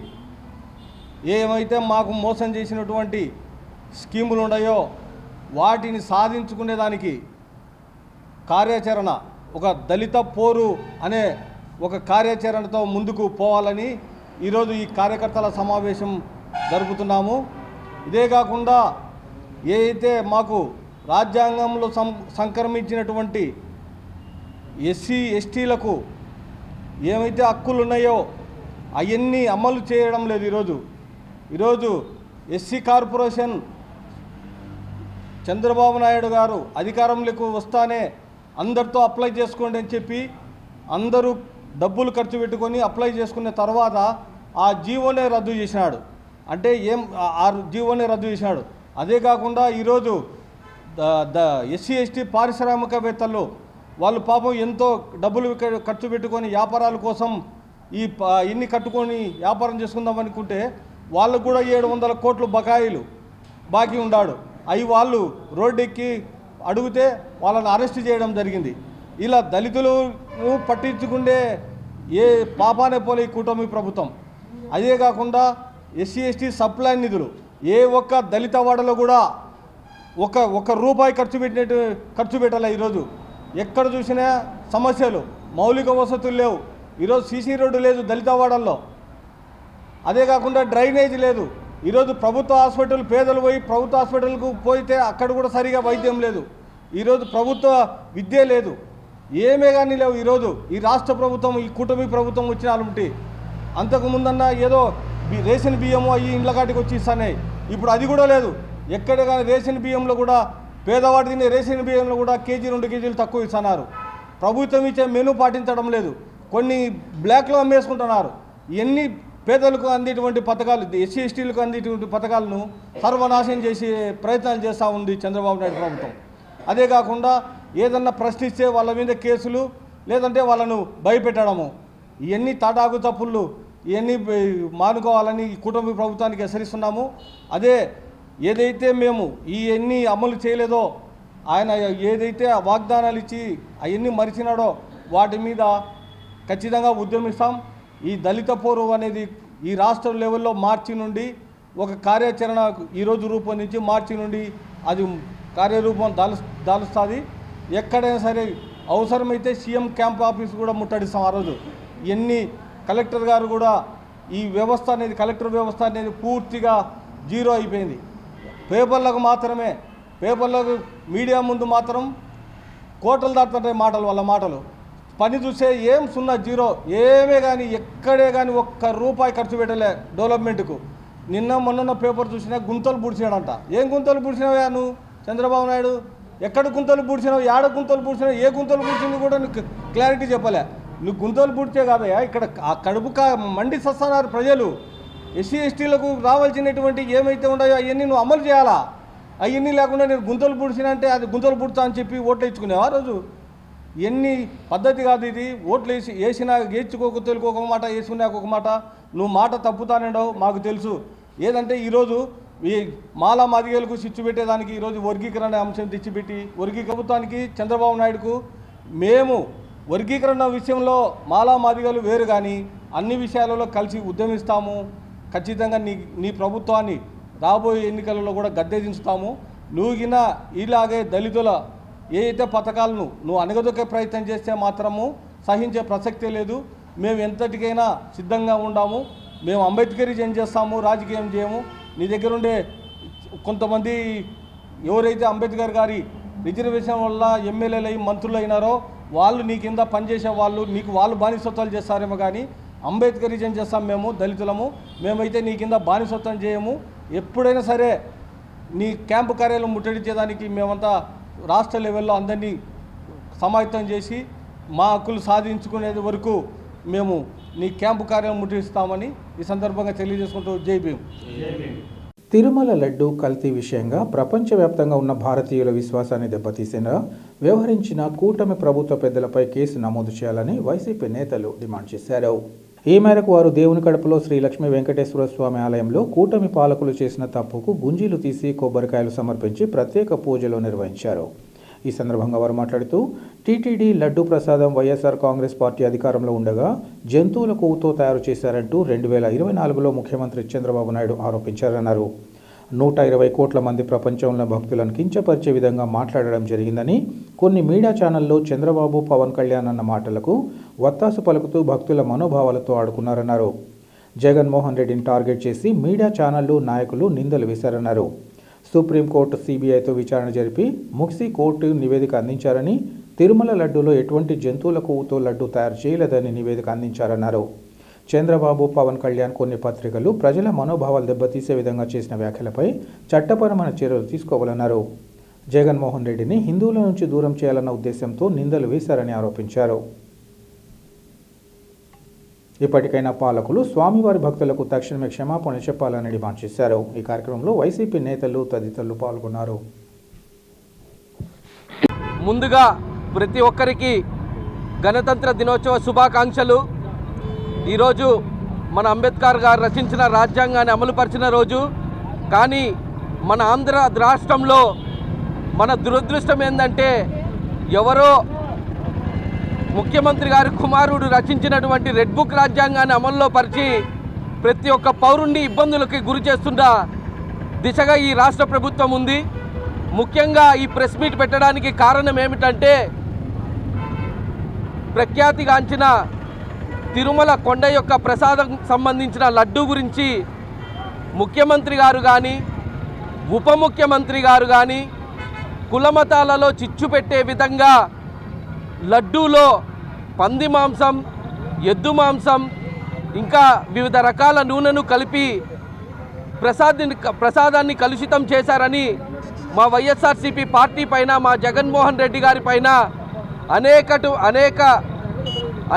ఏమైతే మాకు మోసం చేసినటువంటి స్కీములు ఉన్నాయో వాటిని సాధించుకునేదానికి కార్యాచరణ, ఒక దళిత పోరు అనే ఒక కార్యాచరణతో ముందుకు పోవాలని ఈరోజు ఈ కార్యకర్తల సమావేశం జరుపుతున్నాము. ఇదే కాకుండా ఏ అయితే మాకు రాజ్యాంగంలో సంక్రమించినటువంటి ఎస్సీ ఎస్టీలకు ఏమైతే హక్కులు ఉన్నాయో అవన్నీ అమలు చేయడం లేదు. ఈరోజు ఎస్సీ కార్పొరేషన్ చంద్రబాబు నాయుడు గారు అధికారంలోకి వస్తానే అందరితో అప్లై చేసుకోండి అని చెప్పి అందరూ డబ్బులు ఖర్చు పెట్టుకొని అప్లై చేసుకున్న తర్వాత ఆ జీవోనే రద్దు చేసినాడు. అంటే ఆ జీవోనే రద్దు చేసినాడు. అదే కాకుండా ఈరోజు ఎస్సీ ఎస్టీ పారిశ్రామికవేత్తలు వాళ్ళు పాపం ఎంతో డబ్బులు ఖర్చు పెట్టుకొని వ్యాపారాల కోసం ఇన్ని కట్టుకొని వ్యాపారం చేసుకుందాం అనుకుంటే వాళ్ళకు కూడా 700 కోట్లు బకాయిలు బాకీ ఉన్నాడు. అవి వాళ్ళు రోడ్డెక్కి అడిగితే వాళ్ళని అరెస్ట్ చేయడం జరిగింది. ఇలా దళితులను పట్టించుకుండే ఏ పాపానే పోలే ఈ కూటమి ప్రభుత్వం. అదే కాకుండా ఎస్సీ ఎస్టీ సప్లై నిధులు ఏ ఒక్క దళిత వాడలో కూడా ఒక రూపాయి ఖర్చు పెట్టాలి. ఈరోజు ఎక్కడ చూసినా సమస్యలు, మౌలిక వసతులు లేవు. ఈరోజు సీసీ రోడ్డు లేదు దళిత వాడల్లో. అదే కాకుండా డ్రైనేజ్ లేదు. ఈరోజు ప్రభుత్వ హాస్పిటల్ పేదలు పోయి ప్రభుత్వ హాస్పిటల్కు పోయితే అక్కడ కూడా సరిగా వైద్యం లేదు. ఈరోజు ప్రభుత్వ విద్య లేదు, ఏమే కానీ లేవు. ఈరోజు ఈ రాష్ట్ర ప్రభుత్వం, ఈ కూటమి ప్రభుత్వం వచ్చిన వాళ్ళుంటి అంతకుముందన్న ఏదో రేషన్ బియ్యము అవి ఇండ్ల కాటికి వచ్చి ఇస్తానే, ఇప్పుడు అది కూడా లేదు. ఎక్కడ కానీ రేషన్ బియ్యంలో కూడా పేదవాడి తినే రేషన్ బియ్యంలో కూడా కేజీ 2 కేజీలు తక్కువ ఇస్తున్నారు. ప్రభుత్వం ఇచ్చే మెనూ పాటించడం లేదు, కొన్ని బ్లాక్లో అమ్మేసుకుంటున్నారు. ఎన్ని పేదలకు అందేటువంటి పథకాలు, ఎస్సీ ఎస్టీలకు అందేటువంటి పథకాలను సర్వనాశనం చేసే ప్రయత్నాలు చేస్తూ ఉంది చంద్రబాబు నాయుడు ప్రభుత్వం. అదే కాకుండా ఏదన్నా ప్రశ్నిస్తే వాళ్ళ మీద కేసులు, లేదంటే వాళ్ళను భయపెట్టడము, ఇవన్నీ తాటాకు తప్పుళ్ళు, ఇవన్నీ మానుకోవాలని ఈ కుటుంబ ప్రభుత్వానికి హెచ్చరిస్తున్నాము. అదే ఏదైతే మేము ఇవన్నీ అమలు చేయలేదో, ఆయన ఏదైతే వాగ్దానాలు ఇచ్చి అవన్నీ మరిచినాడో వాటి మీద ఖచ్చితంగా ఉద్యమిస్తాం. ఈ దళిత పోరు అనేది ఈ రాష్ట్ర లెవెల్లో మార్చి నుండి ఒక కార్యాచరణ ఈరోజు రూపొందించి మార్చి నుండి అది కార్యరూపం దాలుస్తుంది. ఎక్కడైనా సరే అవసరమైతే సీఎం క్యాంప్ ఆఫీస్ కూడా ముట్టడిస్తాం. ఆ రోజు ఎన్ని కలెక్టర్ గారు కూడా ఈ వ్యవస్థ అనేది, కలెక్టర్ వ్యవస్థ అనేది పూర్తిగా జీరో అయిపోయింది. పేపర్లకు మాత్రమే, పేపర్లకు మీడియా ముందు మాత్రం కోటలు దాటుతుంటాయి మాటలు, వాళ్ళ మాటలు. పని చూస్తే ఏం సున్నా, జీరో, ఏమే కానీ ఎక్కడే కానీ ఒక్క రూపాయి ఖర్చు పెట్టలే డెవలప్మెంట్కు. నిన్న మొన్న పేపర్ చూసినా గుంతలు పూడ్చినాడంట. ఏం గుంతలు పూడ్చినావా నువ్వు చంద్రబాబు నాయుడు? ఎక్కడ గుంతలు పూడ్చినావు, ఏడ గుంతలు పూడ్చినావు, ఏ గుంతలు పూడ్చింది కూడా నీకు క్లారిటీ చెప్పలే. నువ్వు గుంతలు పూడ్చే కాదయా, ఇక్కడ ఆ కడుపు మండి సస్తున్నారు ప్రజలు. ఎస్సీ ఎస్టీలకు రావాల్సినటువంటి ఏమైతే ఉన్నాయో అవన్నీ నువ్వు అమలు చేయాలా. అవన్నీ లేకుండా నేను గుంతలు పూడ్చినా అంటే అది గుంతలు పూడ్తా అని చెప్పి ఓట్లు వేయించుకునేవా రోజు? ఎన్ని పద్ధతి కాదు ఇది. ఓట్లు వేసినా వేయించుకోక తెలుగు ఒక మాట, వేసుకున్నాక ఒక మాట. నువ్వు మాట తప్పుతానండవు మాకు తెలుసు. ఏదంటే ఈరోజు ఈ మాలా మాదిగలకు చిచ్చు పెట్టేదానికి ఈరోజు వర్గీకరణ అంశం తెచ్చిపెట్టి ప్రభుత్వానికి చంద్రబాబు నాయుడుకు మేము వర్గీకరణ విషయంలో మాలా మాదిగలు వేరు, కానీ అన్ని విషయాలలో కలిసి ఉద్యమిస్తాము. ఖచ్చితంగా నీ ప్రభుత్వాన్ని రాబోయే ఎన్నికలలో కూడా గద్దెదించుతాము. నువ్వు గిన ఇలాగే దళితుల ఏ అయితే పథకాలను నువ్వు అణగదొక్కే ప్రయత్నం చేస్తే మాత్రము సహించే ప్రసక్తే లేదు. మేము ఎంతటికైనా సిద్ధంగా ఉండాము. మేము అంబేద్కరిజం చేస్తాము, రాజకీయం చేయము. నీ దగ్గర ఉండే కొంతమంది ఎవరైతే అంబేద్కర్ గారి రిజర్వేషన్ వల్ల ఎమ్మెల్యేలు అయ్యి మంత్రులు అయినారో వాళ్ళు నీ కింద పనిచేసే వాళ్ళు, నీకు వాళ్ళు బానిసత్వాలు చేస్తారేమో, కానీ అంబేద్కరిజం చేస్తాం మేము దళితులము. మేమైతే నీ కింద బానిసత్వం చేయము. ఎప్పుడైనా సరే నీ క్యాంపు కార్యాలయం ముట్టడించేదానికి మేమంతా రాష్ట్ర లెవెల్లో అందరినీ సమాయత్తం చేసి మా హక్కులు సాధించుకునేది వరకు మేము నీ క్యాంపు కార్యాలయం ముట్టడిస్తామని ఈ సందర్భంగా తెలియజేసుకుంటూ జై భీమ్. తిరుమల లడ్డు కల్తీ విషయంగా ప్రపంచవ్యాప్తంగా ఉన్న భారతీయుల విశ్వాసాన్ని దెబ్బతీసేలా వ్యవహరించిన కూటమి ప్రభుత్వ పెద్దలపై కేసు నమోదు చేయాలని వైసీపీ నేతలు డిమాండ్ చేశారు. ఈ మేరకు వారు దేవుని కడపలో శ్రీ లక్ష్మీ వెంకటేశ్వర స్వామి ఆలయంలో కూటమి పాలకులు చేసిన తప్పుకు గుంజీలు తీసి కొబ్బరికాయలు సమర్పించి ప్రత్యేక పూజలు నిర్వహించారు. ఈ సందర్భంగా వారు మాట్లాడుతూ టీటీడీ లడ్డు ప్రసాదం వైఎస్ఆర్ కాంగ్రెస్ పార్టీ అధికారంలో ఉండగా జంతువుల కొవ్వుతో తయారు చేశారంటూ 2024లో ముఖ్యమంత్రి చంద్రబాబు నాయుడు ఆరోపించారన్నారు. 120 కోట్ల మంది ప్రపంచంలో భక్తులను కించపరిచే విధంగా మాట్లాడడం జరిగిందని, కొన్ని మీడియా ఛానల్లో చంద్రబాబు, పవన్ కళ్యాణ్ అన్న మాటలకు వత్తాసు పలుకుతూ భక్తుల మనోభావాలతో ఆడుకున్నారన్నారు. జగన్మోహన్ రెడ్డిని టార్గెట్ చేసి మీడియా ఛానళ్లు, నాయకులు నిందలు వేశారన్నారు. సుప్రీంకోర్టు సిబిఐతో విచారణ జరిపి ముగిసి కోర్టు నివేదిక అందించారని, తిరుమల లడ్డూలో ఎటువంటి జంతువుల కొవ్వుతో లడ్డు తయారు చేయలేదని నివేదిక అందించారన్నారు. చంద్రబాబు, పవన్ కళ్యాణ్ కొన్ని పత్రికలు ప్రజల మనోభావాలు దెబ్బతీసే విధంగా చేసిన వ్యాఖ్యలపై చట్టపరమైన చర్యలు తీసుకోవాలన్నారు. జగన్మోహన్ రెడ్డిని హిందువుల నుంచి దూరం చేయాలన్న ఉద్దేశంతో నిందలు వేశారని ఆరోపించారు. ఇప్పటికైనా పాలకులు స్వామివారి భక్తులకు తక్షణమే క్షమాపణ చెప్పాలని డిమాండ్ చేశారు. ఈ కార్యక్రమంలో వైసీపీ నేతలు తదితరులు పాల్గొన్నారు. ముందుగా ప్రతి ఒక్కరికి గణతంత్ర దినోత్సవ శుభాకాంక్షలు. ఈరోజు మన అంబేద్కర్ గారు రచించిన రాజ్యాంగాన్ని అమలుపరిచిన రోజు. కానీ మన ఆంధ్ర రాష్ట్రంలో మన దురదృష్టం ఏంటంటే ఎవరో ముఖ్యమంత్రి గారి కుమారుడు రచించినటువంటి రెడ్ బుక్ రాజ్యాంగాన్ని అమల్లో పరిచి ప్రతి ఒక్క పౌరుణ్ణి ఇబ్బందులకి గురి చేస్తున్న దిశగా ఈ రాష్ట్ర ప్రభుత్వం ఉంది. ముఖ్యంగా ఈ ప్రెస్ మీట్ పెట్టడానికి కారణం ఏమిటంటే ప్రఖ్యాతిగాంచిన తిరుమల కొండ యొక్క ప్రసాదం సంబంధించిన లడ్డూ గురించి ముఖ్యమంత్రి గారు కానీ ఉప ముఖ్యమంత్రి గారు కానీ కులమతాలలో చిచ్చు పెట్టే విధంగా లడ్డూలో పంది మాంసం, ఎద్దు మాంసం, ఇంకా వివిధ రకాల నూనెను కలిపి ప్రసాదాన్ని కలుషితం చేశారని మా వైఎస్ఆర్సీపీ పార్టీ పైన, మా జగన్మోహన్ రెడ్డి గారి పైన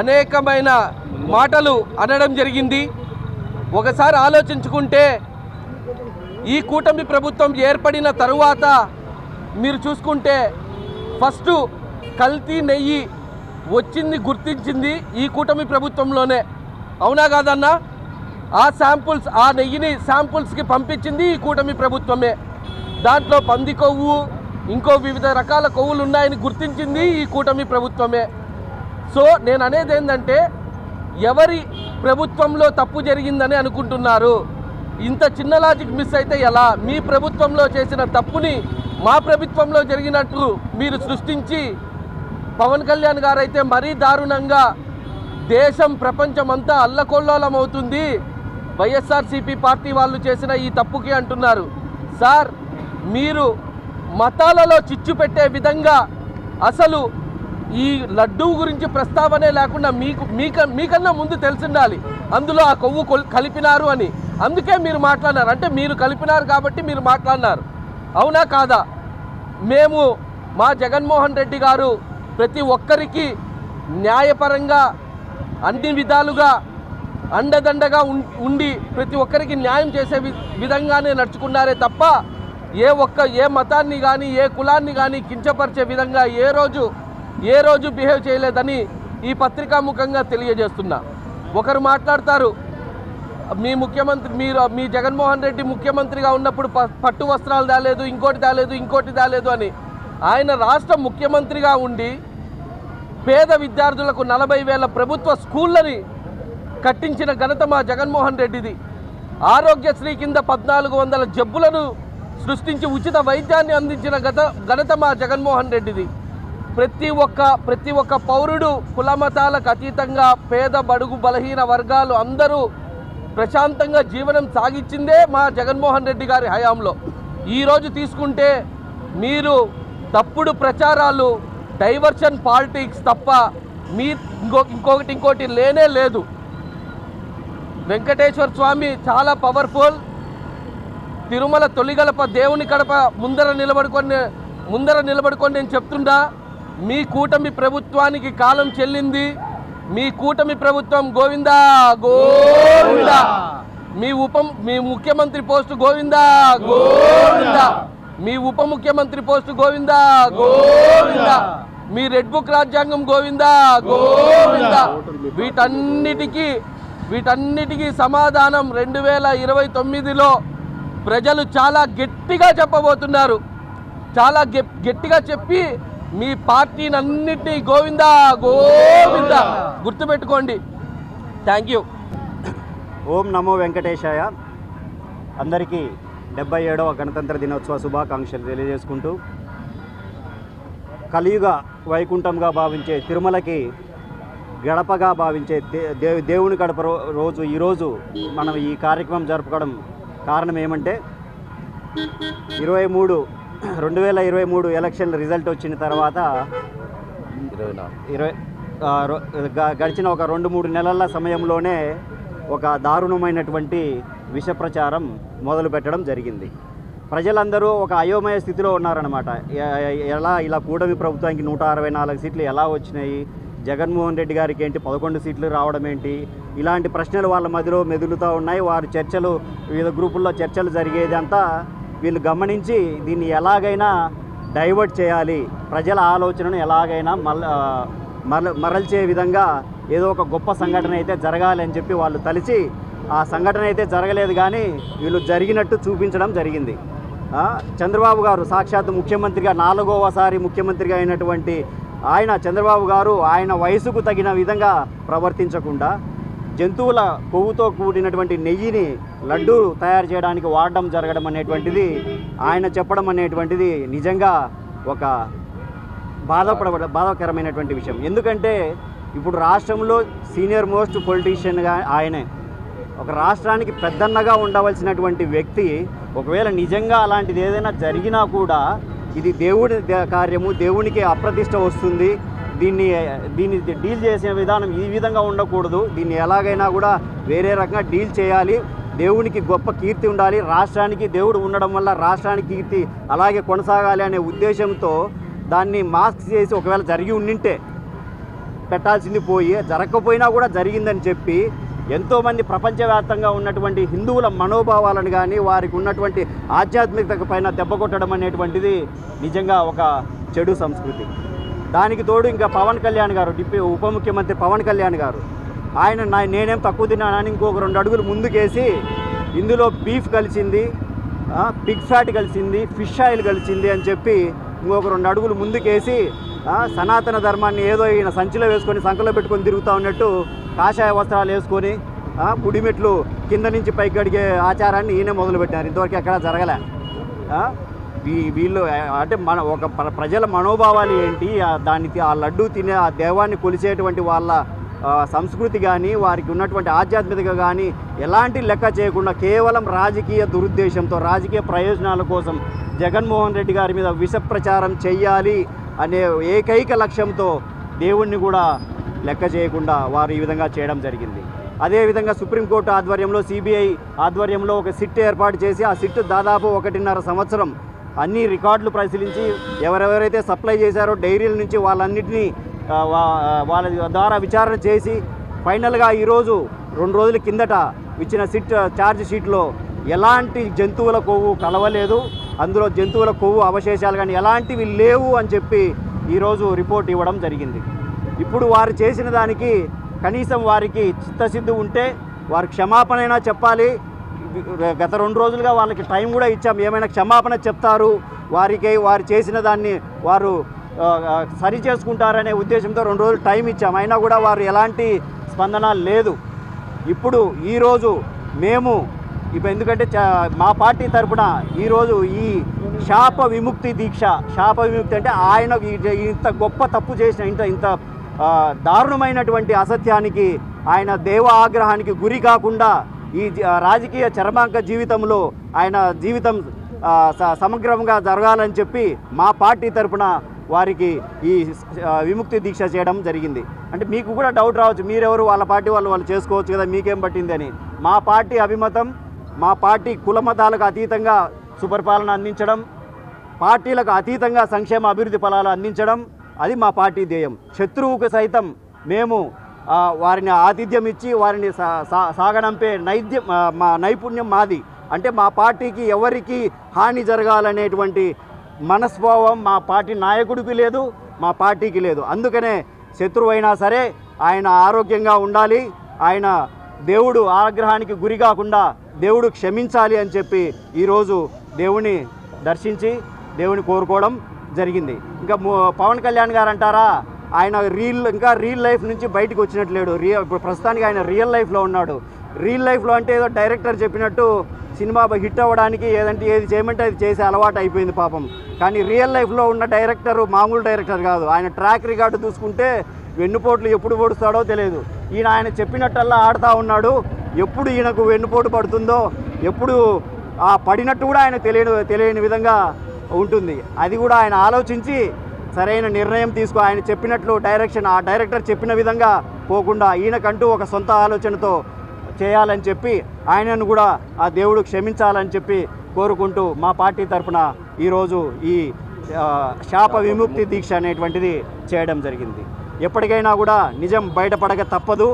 అనేకమైన మాటలు అనడం జరిగింది. ఒకసారి ఆలోచించుకుంటే ఈ కూటమి ప్రభుత్వం ఏర్పడిన తరువాత మీరు చూసుకుంటే ఫస్ట్ కల్తీ నెయ్యి వచ్చింది గుర్తించింది ఈ కూటమి ప్రభుత్వంలోనే. అవునా కాదన్నా? ఆ నెయ్యిని శాంపుల్స్కి పంపించింది ఈ కూటమి ప్రభుత్వమే. దాంట్లో పంది కొవ్వు, ఇంకో వివిధ రకాల కొవ్వులు ఉన్నాయని గుర్తించింది ఈ కూటమి ప్రభుత్వమే. సో నేను అనేది ఏంటంటే ఎవరి ప్రభుత్వంలో తప్పు జరిగిందని అనుకుంటున్నారు? ఇంత చిన్న లాజిక్ మిస్ అయితే ఎలా? మీ ప్రభుత్వంలో చేసిన తప్పుని మా ప్రభుత్వంలో జరిగినట్టు మీరు సృష్టించి పవన్ కళ్యాణ్ గారు అయితే మరీ దారుణంగా దేశం ప్రపంచం అంతా అల్లకొల్లోలం అవుతుంది వైఎస్ఆర్సీపీ పార్టీ వాళ్ళు చేసిన ఈ తప్పుకి అంటున్నారు. సార్, మీరు మతాలలో చిచ్చు పెట్టే విధంగా అసలు ఈ లడ్డూ గురించి ప్రస్తావనే లేకుండా మీకన్నా ముందు తెలిసిండాలి అందులో ఆ కొవ్వు కలిపినారు అని. అందుకే మీరు మాట్లాడినారు. అంటే మీరు కలిపినారు కాబట్టి మీరు మాట్లాడినారు. అవునా కాదా? మేము మా జగన్మోహన్ రెడ్డి గారు ప్రతి ఒక్కరికి న్యాయపరంగా అన్ని విధాలుగా అండదండగా ఉండి ప్రతి ఒక్కరికి న్యాయం చేసే విధంగానే నడుచుకున్నారే తప్ప ఏ మతాన్ని కానీ ఏ కులాన్ని కానీ కించపరిచే విధంగా ఏ రోజు బిహేవ్ చేయలేదని ఈ పత్రికాముఖంగా తెలియజేస్తున్నా. ఒకరు మాట్లాడతారు మీ జగన్మోహన్ రెడ్డి ముఖ్యమంత్రిగా ఉన్నప్పుడు పట్టు వస్త్రాలు తేలేదు, ఇంకోటి తేలేదు అని. ఆయన రాష్ట్ర ముఖ్యమంత్రిగా ఉండి పేద విద్యార్థులకు 40,000 ప్రభుత్వ స్కూళ్ళని కట్టించిన ఘనత మా జగన్మోహన్ రెడ్డిది. ఆరోగ్యశ్రీ కింద 1400 జబ్బులను సృష్టించి ఉచిత వైద్యాన్ని అందించిన ఘనత మా జగన్మోహన్ రెడ్డిది. ప్రతి ఒక్క పౌరుడు కులమతాలకు అతీతంగా పేద బడుగు బలహీన వర్గాలు అందరూ ప్రశాంతంగా జీవనం సాగించిందే మా జగన్మోహన్ రెడ్డి గారి హయాంలో. ఈరోజు తీసుకుంటే మీరు తప్పుడు ప్రచారాలు, డైవర్షన్ పాలిటిక్స్ తప్ప ఇంకోటి లేనే లేదు. వెంకటేశ్వర స్వామి చాలా పవర్ఫుల్. తిరుమల తొలిగలప దేవుని కడప ముందర నిలబడుకొని నేను చెప్తుండా, మీ కూటమి ప్రభుత్వానికి కాలం చెల్లింది. మీ కూటమి ప్రభుత్వం గోవిందా గోవిందా. మీ ముఖ్యమంత్రి పోస్టు గోవిందా గోవిందా. మీ ఉప ముఖ్యమంత్రి పోస్టు గోవిందా గోవిందా. మీ రెడ్ బుక్ రాజ్యాంగం గోవిందా గోవిందా. వీటన్నిటికీ సమాధానం 2029లో ప్రజలు చాలా గట్టిగా చెప్పబోతున్నారు. చాలా గట్టిగా చెప్పి మీ పార్టీని అన్నిటినీ గోవిందా గోవిందా గుర్తుపెట్టుకోండి. Thank you. ఓం నమో వెంకటేశాయ. అందరికీ 77వ గణతంత్ర దినోత్సవ శుభాకాంక్షలు తెలియజేసుకుంటూ, కలియుగ వైకుంఠంగా భావించే తిరుమలకి గడపగా భావించే దేవుని గడప రోజు ఈరోజు మనం ఈ కార్యక్రమం జరుపుకోవడం కారణం ఏమంటే 2023 ఎలక్షన్ రిజల్ట్ వచ్చిన తర్వాత గడిచిన ఒక 2-3 నెలల సమయంలోనే ఒక దారుణమైనటువంటి విష ప్రచారం మొదలు పెట్టడం జరిగింది. ప్రజలందరూ ఒక అయోమయ స్థితిలో ఉన్నారన్నమాట. ఇలా కూటమి ప్రభుత్వానికి 164 సీట్లు ఎలా వచ్చినాయి, జగన్మోహన్ రెడ్డి గారికి ఏంటి 11 సీట్లు రావడం ఏంటి, ఇలాంటి ప్రశ్నలు వాళ్ళ మధ్యలో మెదులుతూ ఉన్నాయి. వారి చర్చలు, వివిధ గ్రూపుల్లో చర్చలు జరిగేదంతా వీళ్ళు గమనించి దీన్ని ఎలాగైనా డైవర్ట్ చేయాలి, ప్రజల ఆలోచనను ఎలాగైనా మరల్చే విధంగా ఏదో ఒక గొప్ప సంఘటన అయితే జరగాలి అని చెప్పి వాళ్ళు తలిచి ఆ సంఘటన అయితే జరగలేదు, కానీ వీళ్ళు జరిగినట్టు చూపించడం జరిగింది. చంద్రబాబు గారు సాక్షాత్తు ముఖ్యమంత్రిగా 4వసారి ముఖ్యమంత్రిగా అయినటువంటి చంద్రబాబు గారు ఆయన వయసుకు తగిన విధంగా ప్రవర్తించకుండా జంతువుల కొవ్వుతో కూడినటువంటి నెయ్యిని లడ్డూ తయారు చేయడానికి వాడడం జరగడం అనేటువంటిది, ఆయన చెప్పడం అనేటువంటిది నిజంగా ఒక బాధాకరమైనటువంటి విషయం. ఎందుకంటే ఇప్పుడు రాష్ట్రంలో సీనియర్ మోస్ట్ పొలిటీషియన్గా ఆయనే, ఒక రాష్ట్రానికి పెద్దన్నగా ఉండవలసినటువంటి వ్యక్తి ఒకవేళ నిజంగా అలాంటిది ఏదైనా జరిగినా కూడా ఇది దేవుడి కార్యము, దేవునికి అప్రతిష్ట వస్తుంది, దీన్ని డీల్ చేసే విధానం ఈ విధంగా ఉండకూడదు, దీన్ని ఎలాగైనా కూడా వేరే రకంగా డీల్ చేయాలి, దేవునికి గొప్ప కీర్తి ఉండాలి, రాష్ట్రానికి దేవుడు ఉండడం వల్ల రాష్ట్రానికి కీర్తి అలాగే కొనసాగాలి అనే ఉద్దేశంతో దాన్ని మాస్క్ చేసి ఒకవేళ జరిగి ఉండింటే పెట్టాల్సింది పోయి జరగకపోయినా కూడా జరిగిందని చెప్పి ఎంతోమంది ప్రపంచవ్యాప్తంగా ఉన్నటువంటి హిందువుల మనోభావాలను కానీ వారికి ఉన్నటువంటి ఆధ్యాత్మికత పైన దెబ్బ కొట్టడం అనేటువంటిది నిజంగా ఒక చెడు సంస్కృతి. దానికి తోడు ఇంకా పవన్ కళ్యాణ్ గారు, ఉప ముఖ్యమంత్రి పవన్ కళ్యాణ్ గారు, నేనేం తక్కువ తిన్నానని ఇంకొక 2 అడుగులు ముందుకేసి ఇందులో బీఫ్ కలిసింది, పిగ్ ఫ్యాట్ కలిసింది, ఫిష్ ఆయిల్ కలిసింది అని చెప్పి ఇంకొక 2 అడుగులు ముందుకేసి సనాతన ధర్మాన్ని ఏదో ఈయన సంచిలో వేసుకొని సంకలో పెట్టుకొని తిరుగుతూ ఉన్నట్టు కాషాయ వస్త్రాలు వేసుకొని పుడిమెట్లు కింద నుంచి పైకి అడిగే ఆచారాన్ని ఈయన మొదలుపెట్టారు. ఇంతవరకు ఎక్కడా జరగలే. వీళ్ళు అంటే ఒక ప్రజల మనోభావాలు ఏంటి, ఆ లడ్డూ తినే ఆ దేవాన్ని కొలిసేటువంటి వాళ్ళ సంస్కృతి కానీ వారికి ఉన్నటువంటి ఆధ్యాత్మికత కానీ ఎలాంటి లెక్క చేయకుండా కేవలం రాజకీయ దురుద్దేశంతో రాజకీయ ప్రయోజనాల కోసం జగన్మోహన్ రెడ్డి గారి మీద విష ప్రచారం చెయ్యాలి అనే ఏకైక లక్ష్యంతో దేవుణ్ణి కూడా లెక్క చేయకుండా వారు ఈ విధంగా చేయడం జరిగింది. అదేవిధంగా సుప్రీంకోర్టు ఆధ్వర్యంలో సిబిఐ ఆధ్వర్యంలో ఒక సిట్ ఏర్పాటు చేసి ఆ సిట్ దాదాపు 1.5 సంవత్సరం అన్ని రికార్డులు పరిశీలించి ఎవరెవరైతే సప్లై చేశారో డైరీల నుంచి వాళ్ళన్నింటినీ వాళ్ళ ద్వారా విచారణ చేసి ఫైనల్గా ఈరోజు 2 రోజుల కిందట ఇచ్చిన సిట్ ఛార్జ్ షీట్లో ఎలాంటి జంతువుల కొవ్వు కలవలేదు, అందులో జంతువుల కొవ్వు అవశేషాలు కానీ ఎలాంటివి లేవు అని చెప్పి ఈరోజు రిపోర్ట్ ఇవ్వడం జరిగింది. ఇప్పుడు వారు చేసిన దానికి కనీసం వారికి చిత్తశుద్ధి ఉంటే వారు క్షమాపణైనా చెప్పాలి. గత 2 రోజులుగా వాళ్ళకి టైం కూడా ఇచ్చాం, ఏమైనా క్షమాపణ చెప్తారు, వారు చేసిన దాన్ని వారు సరి చేసుకుంటారనే ఉద్దేశంతో 2 రోజులు టైం ఇచ్చాం, అయినా కూడా వారు ఎలాంటి స్పందన లేదు. ఇప్పుడు ఈరోజు మేము ఎందుకంటే మా పార్టీ తరఫున ఈరోజు ఈ శాప విముక్తి దీక్ష, శాప విముక్తి అంటే ఆయన ఇంత గొప్ప తప్పు చేసిన ఇంత దారుణమైనటువంటి అసత్యానికి ఆయన దేవ ఆగ్రహానికి గురి కాకుండా ఈ రాజకీయ చర్మాంక జీవితంలో ఆయన జీవితం సమగ్రంగా జరగాలని చెప్పి మా పార్టీ తరఫున వారికి ఈ విముక్తి దీక్ష చేయడం జరిగింది. అంటే మీకు కూడా డౌట్ రావచ్చు, మీరెవరు, వాళ్ళ పార్టీ వాళ్ళు చేసుకోవచ్చు కదా, మీకేం పట్టింది అని. మా పార్టీ అభిమతం, మా పార్టీ కులమతాలకు అతీతంగా సుపరిపాలన అందించడం, పార్టీలకు అతీతంగా సంక్షేమ అభివృద్ధి ఫలాలు అందించడం, అది మా పార్టీ ధ్యేయం. శత్రువుకు సైతం మేము వారిని ఆతిథ్యం ఇచ్చి వారిని సాగనంపే నైపుణ్యం మాది. అంటే మా పార్టీకి ఎవరికి హాని జరగాలనేటువంటి మనస్భావం మా పార్టీ నాయకుడికి లేదు, మా పార్టీకి లేదు. అందుకనే శత్రువైనా సరే ఆయన ఆరోగ్యంగా ఉండాలి, ఆయన దేవుడు ఆగ్రహానికి గురి కాకుండా దేవుడు క్షమించాలి అని చెప్పి ఈరోజు దేవుని దర్శించి దేవుని కోరుకోవడం జరిగింది. ఇంకా పవన్ కళ్యాణ్ గారు అంటారా, ఆయన రియల్ లైఫ్ నుంచి బయటకు వచ్చినట్లేడు. ఇప్పుడు ప్రస్తుతానికి ఆయన రియల్ లైఫ్లో ఉన్నాడు. రియల్ లైఫ్లో అంటే ఏదో డైరెక్టర్ చెప్పినట్టు సినిమా హిట్ అవ్వడానికి ఏది చేయమంటే అది చేసే అలవాటు అయిపోయింది పాపం. కానీ రియల్ లైఫ్లో ఉన్న డైరెక్టర్ మామూలు డైరెక్టర్ కాదు. ఆయన ట్రాక్ రికార్డు చూసుకుంటే వెన్నుపోట్లు ఎప్పుడు పొడుస్తాడో తెలియదు. ఆయన చెప్పినట్టల్లా ఆడుతూ ఉన్నాడు. ఎప్పుడు ఈయనకు వెన్నుపోటు పడుతుందో, ఎప్పుడు పడినట్టు కూడా ఆయన తెలియని విధంగా ఉంటుంది. అది కూడా ఆయన ఆలోచించి సరైన నిర్ణయం ఆయన చెప్పినట్లు ఆ డైరెక్టర్ చెప్పిన విధంగా పోకుండా ఈయనకంటూ ఒక సొంత ఆలోచనతో చేయాలని చెప్పి ఆయనను కూడా ఆ దేవుడు క్షమించాలని చెప్పి కోరుకుంటూ మా పార్టీ తరఫున ఈరోజు ఈ శాప విముక్తి దీక్ష అనేటువంటిది చేయడం జరిగింది. ఎప్పటికైనా కూడా నిజం బయటపడక తప్పదు.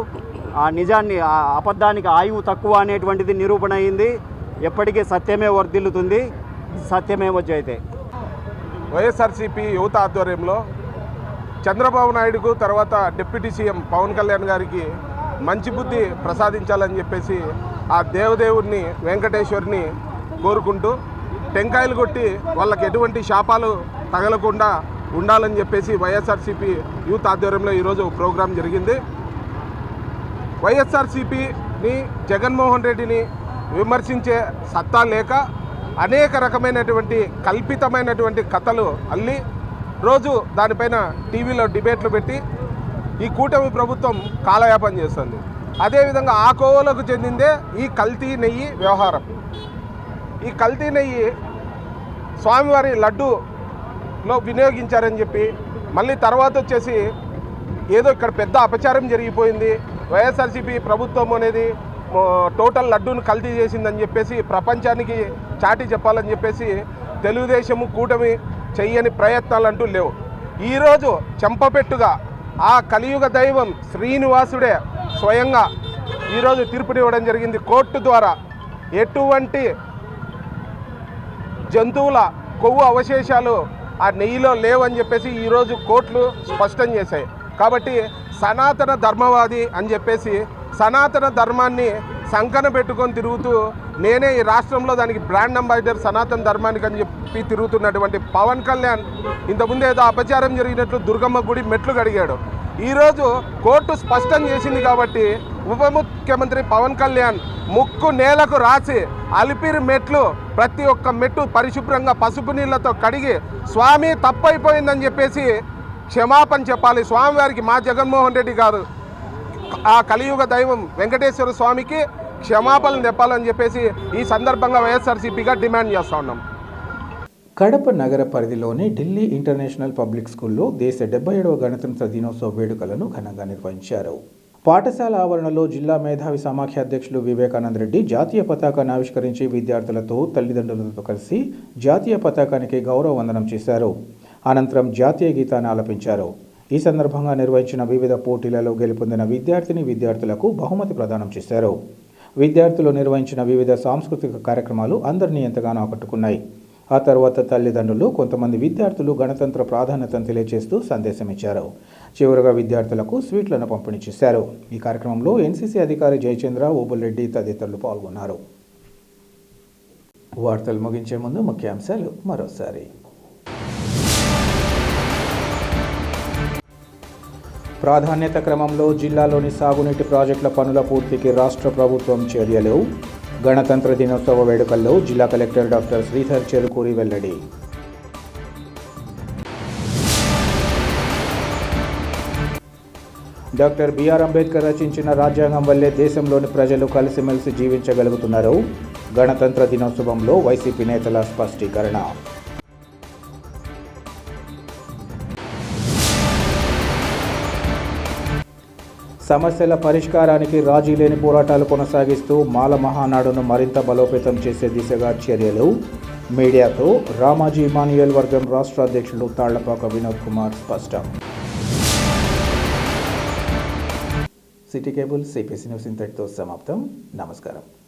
ఆ నిజాన్ని, ఆ అబద్ధానికి ఆయువు తక్కువ అనేటువంటిది నిరూపణ అయింది. ఎప్పటికీ సత్యమే వర్ధిల్లుతుంది, సత్యమేవ జయతే. వైఎస్ఆర్సీపీ యువత ఆధ్వర్యంలో చంద్రబాబు నాయుడుకు తర్వాత డిప్యూటీ సీఎం పవన్ కళ్యాణ్ గారికి మంచి బుద్ధి ప్రసాదించాలని చెప్పేసి ఆ దేవదేవుడిని వెంకటేశ్వరిని కోరుకుంటూ టెంకాయలు కొట్టి వాళ్ళకి ఎటువంటి శాపాలు తగలకుండా ఉండాలని చెప్పేసి వైఎస్ఆర్సీపీ యూత్ ఆధ్వర్యంలో ఈరోజు ప్రోగ్రాం జరిగింది. వైఎస్ఆర్సీపీని జగన్మోహన్ రెడ్డిని విమర్శించే సత్తా లేక అనేక రకమైనటువంటి కల్పితమైనటువంటి కథలు అల్లి రోజు దానిపైన టీవీలో డిబేట్లు పెట్టి ఈ కూటమి ప్రభుత్వం కాలయాపన చేస్తుంది. అదేవిధంగా ఆ కోవలకు చెందిందే ఈ కల్తీ నెయ్యి వ్యవహారం. ఈ కల్తీ నెయ్యి స్వామివారి లడ్డూలో వినియోగించారని చెప్పి మళ్ళీ తర్వాత వచ్చేసి ఏదో ఇక్కడ పెద్ద అపచారం జరిగిపోయింది, వైఎస్ఆర్సీపీ ప్రభుత్వం అనేది టోటల్ లడ్డూను కల్తీ చేసిందని చెప్పేసి ప్రపంచానికి చాటి చెప్పాలని చెప్పేసి తెలుగుదేశము కూటమి చెయ్యని ప్రయత్నాలు అంటూ లేవు. ఈరోజు చెంపపెట్టుగా ఆ కలియుగ దైవం శ్రీనివాసుడే స్వయంగా ఈరోజు తీర్పునివ్వడం జరిగింది కోర్టు ద్వారా. ఎటువంటి జంతువుల కొవ్వు అవశేషాలు ఆ నెయ్యిలో లేవని చెప్పేసి ఈరోజు కోర్టులు స్పష్టం చేశాయి. కాబట్టి సనాతన ధర్మవాది అని చెప్పేసి సనాతన ధర్మాన్ని సంకన పెట్టుకొని తిరుగుతూ నేనే ఈ రాష్ట్రంలో దానికి బ్రాండ్ అంబాసిడర్ సనాతన ధర్మానికి అని చెప్పి తిరుగుతున్నటువంటి పవన్ కళ్యాణ్ ఇంతకుముందు ఏదో అపచారం జరిగినట్లు దుర్గమ్మ గుడి మెట్లు కడిగాడు. ఈరోజు కోర్టు స్పష్టం చేసింది కాబట్టి ఉప ముఖ్యమంత్రి పవన్ కళ్యాణ్ ముక్కు నేలకు రాసి అలిపిరి మెట్లు ప్రతి ఒక్క మెట్టు పరిశుభ్రంగా పసుపు నీళ్లతో కడిగి స్వామి తప్పైపోయిందని చెప్పేసి క్షమాపణ చెప్పాలి. స్వామివారికి మా జగన్మోహన్ రెడ్డి గారు ఆ కలియుగ దైవం వెంకటేశ్వర స్వామికి క్షమాపణలు చెప్పాలని చెప్పేసి ఈ సందర్భంగా వైఎస్ఆర్సీపీగా డిమాండ్ చేస్తూ ఉన్నాం. కడప నగర పరిధిలోని ఢిల్లీ ఇంటర్నేషనల్ పబ్లిక్ స్కూల్లో దేశ 77వ గణతంత్ర దినోత్సవ వేడుకలను ఘనంగా నిర్వహించారు. పాఠశాల ఆవరణలో జిల్లా మేధావి సమాఖ్య అధ్యక్షులు వివేకానంద రెడ్డి జాతీయ పతాకాన్ని ఆవిష్కరించి విద్యార్థులతో తల్లిదండ్రులతో కలిసి జాతీయ పతాకానికి గౌరవ వందనం చేశారు. అనంతరం జాతీయ గీతాన్ని ఆలపించారు. ఈ సందర్భంగా నిర్వహించిన వివిధ పోటీలలో గెలుపొందిన విద్యార్థులకు బహుమతి ప్రదానం చేశారు. విద్యార్థులు నిర్వహించిన వివిధ సాంస్కృతిక కార్యక్రమాలు అందరినీ ఎంతగానో ఆకట్టుకున్నాయి. ఆ తర్వాత తల్లిదండ్రులు కొంతమంది విద్యార్థులు గణతంత్ర ప్రాధాన్యతను తెలియజేస్తూ సందేశం ఇచ్చారు. చివరగా విద్యార్థులకు స్వీట్లను పంపిణీ చేశారు. ఈ కార్యక్రమంలో ఎన్సీసీ అధికారి జయచంద్ర, ఓబుల్రెడ్డి తదితరులు పాల్గొన్నారు. వార్తలు ముగించే ముందు ముఖ్యాంశాలు మరోసారి. ప్రాధాన్యత క్రమంలో జిల్లాలోని సాగునీటి ప్రాజెక్టుల పనుల పూర్తికి రాష్ట్ర ప్రభుత్వం చర్యలు. గణతంత్ర దినోత్సవ వేడుకల్లో జిల్లా కలెక్టర్ డాక్టర్ శ్రీధర్ చెరుకూరి వెల్లడి. డాక్టర్ బిఆర్ అంబేద్కర్ రచించిన రాజ్యాంగం వల్లే దేశంలోని ప్రజలు కలిసిమెలిసి జీవించగలుగుతున్నారు. గణతంత్ర దినోత్సవంలో వైసీపీ నేతల స్పష్టీకరణ. సమస్యల పరిష్కారానికి రాజీ లేని పోరాటాలు కొనసాగిస్తూ మాల మహానాడును మరింత బలోపేతం చేసే దిశగా చర్యలు. మీడియాతో రామాజీ ఇమాన్యుయల్ వర్గం రాష్ట్ర అధ్యక్షులు తాళ్లపాక వినోద్ కుమార్ స్పష్టం. సిటీ కేబుల్ సిపిసి న్యూస్ ఇంతటితో సమాప్తం. నమస్కారం.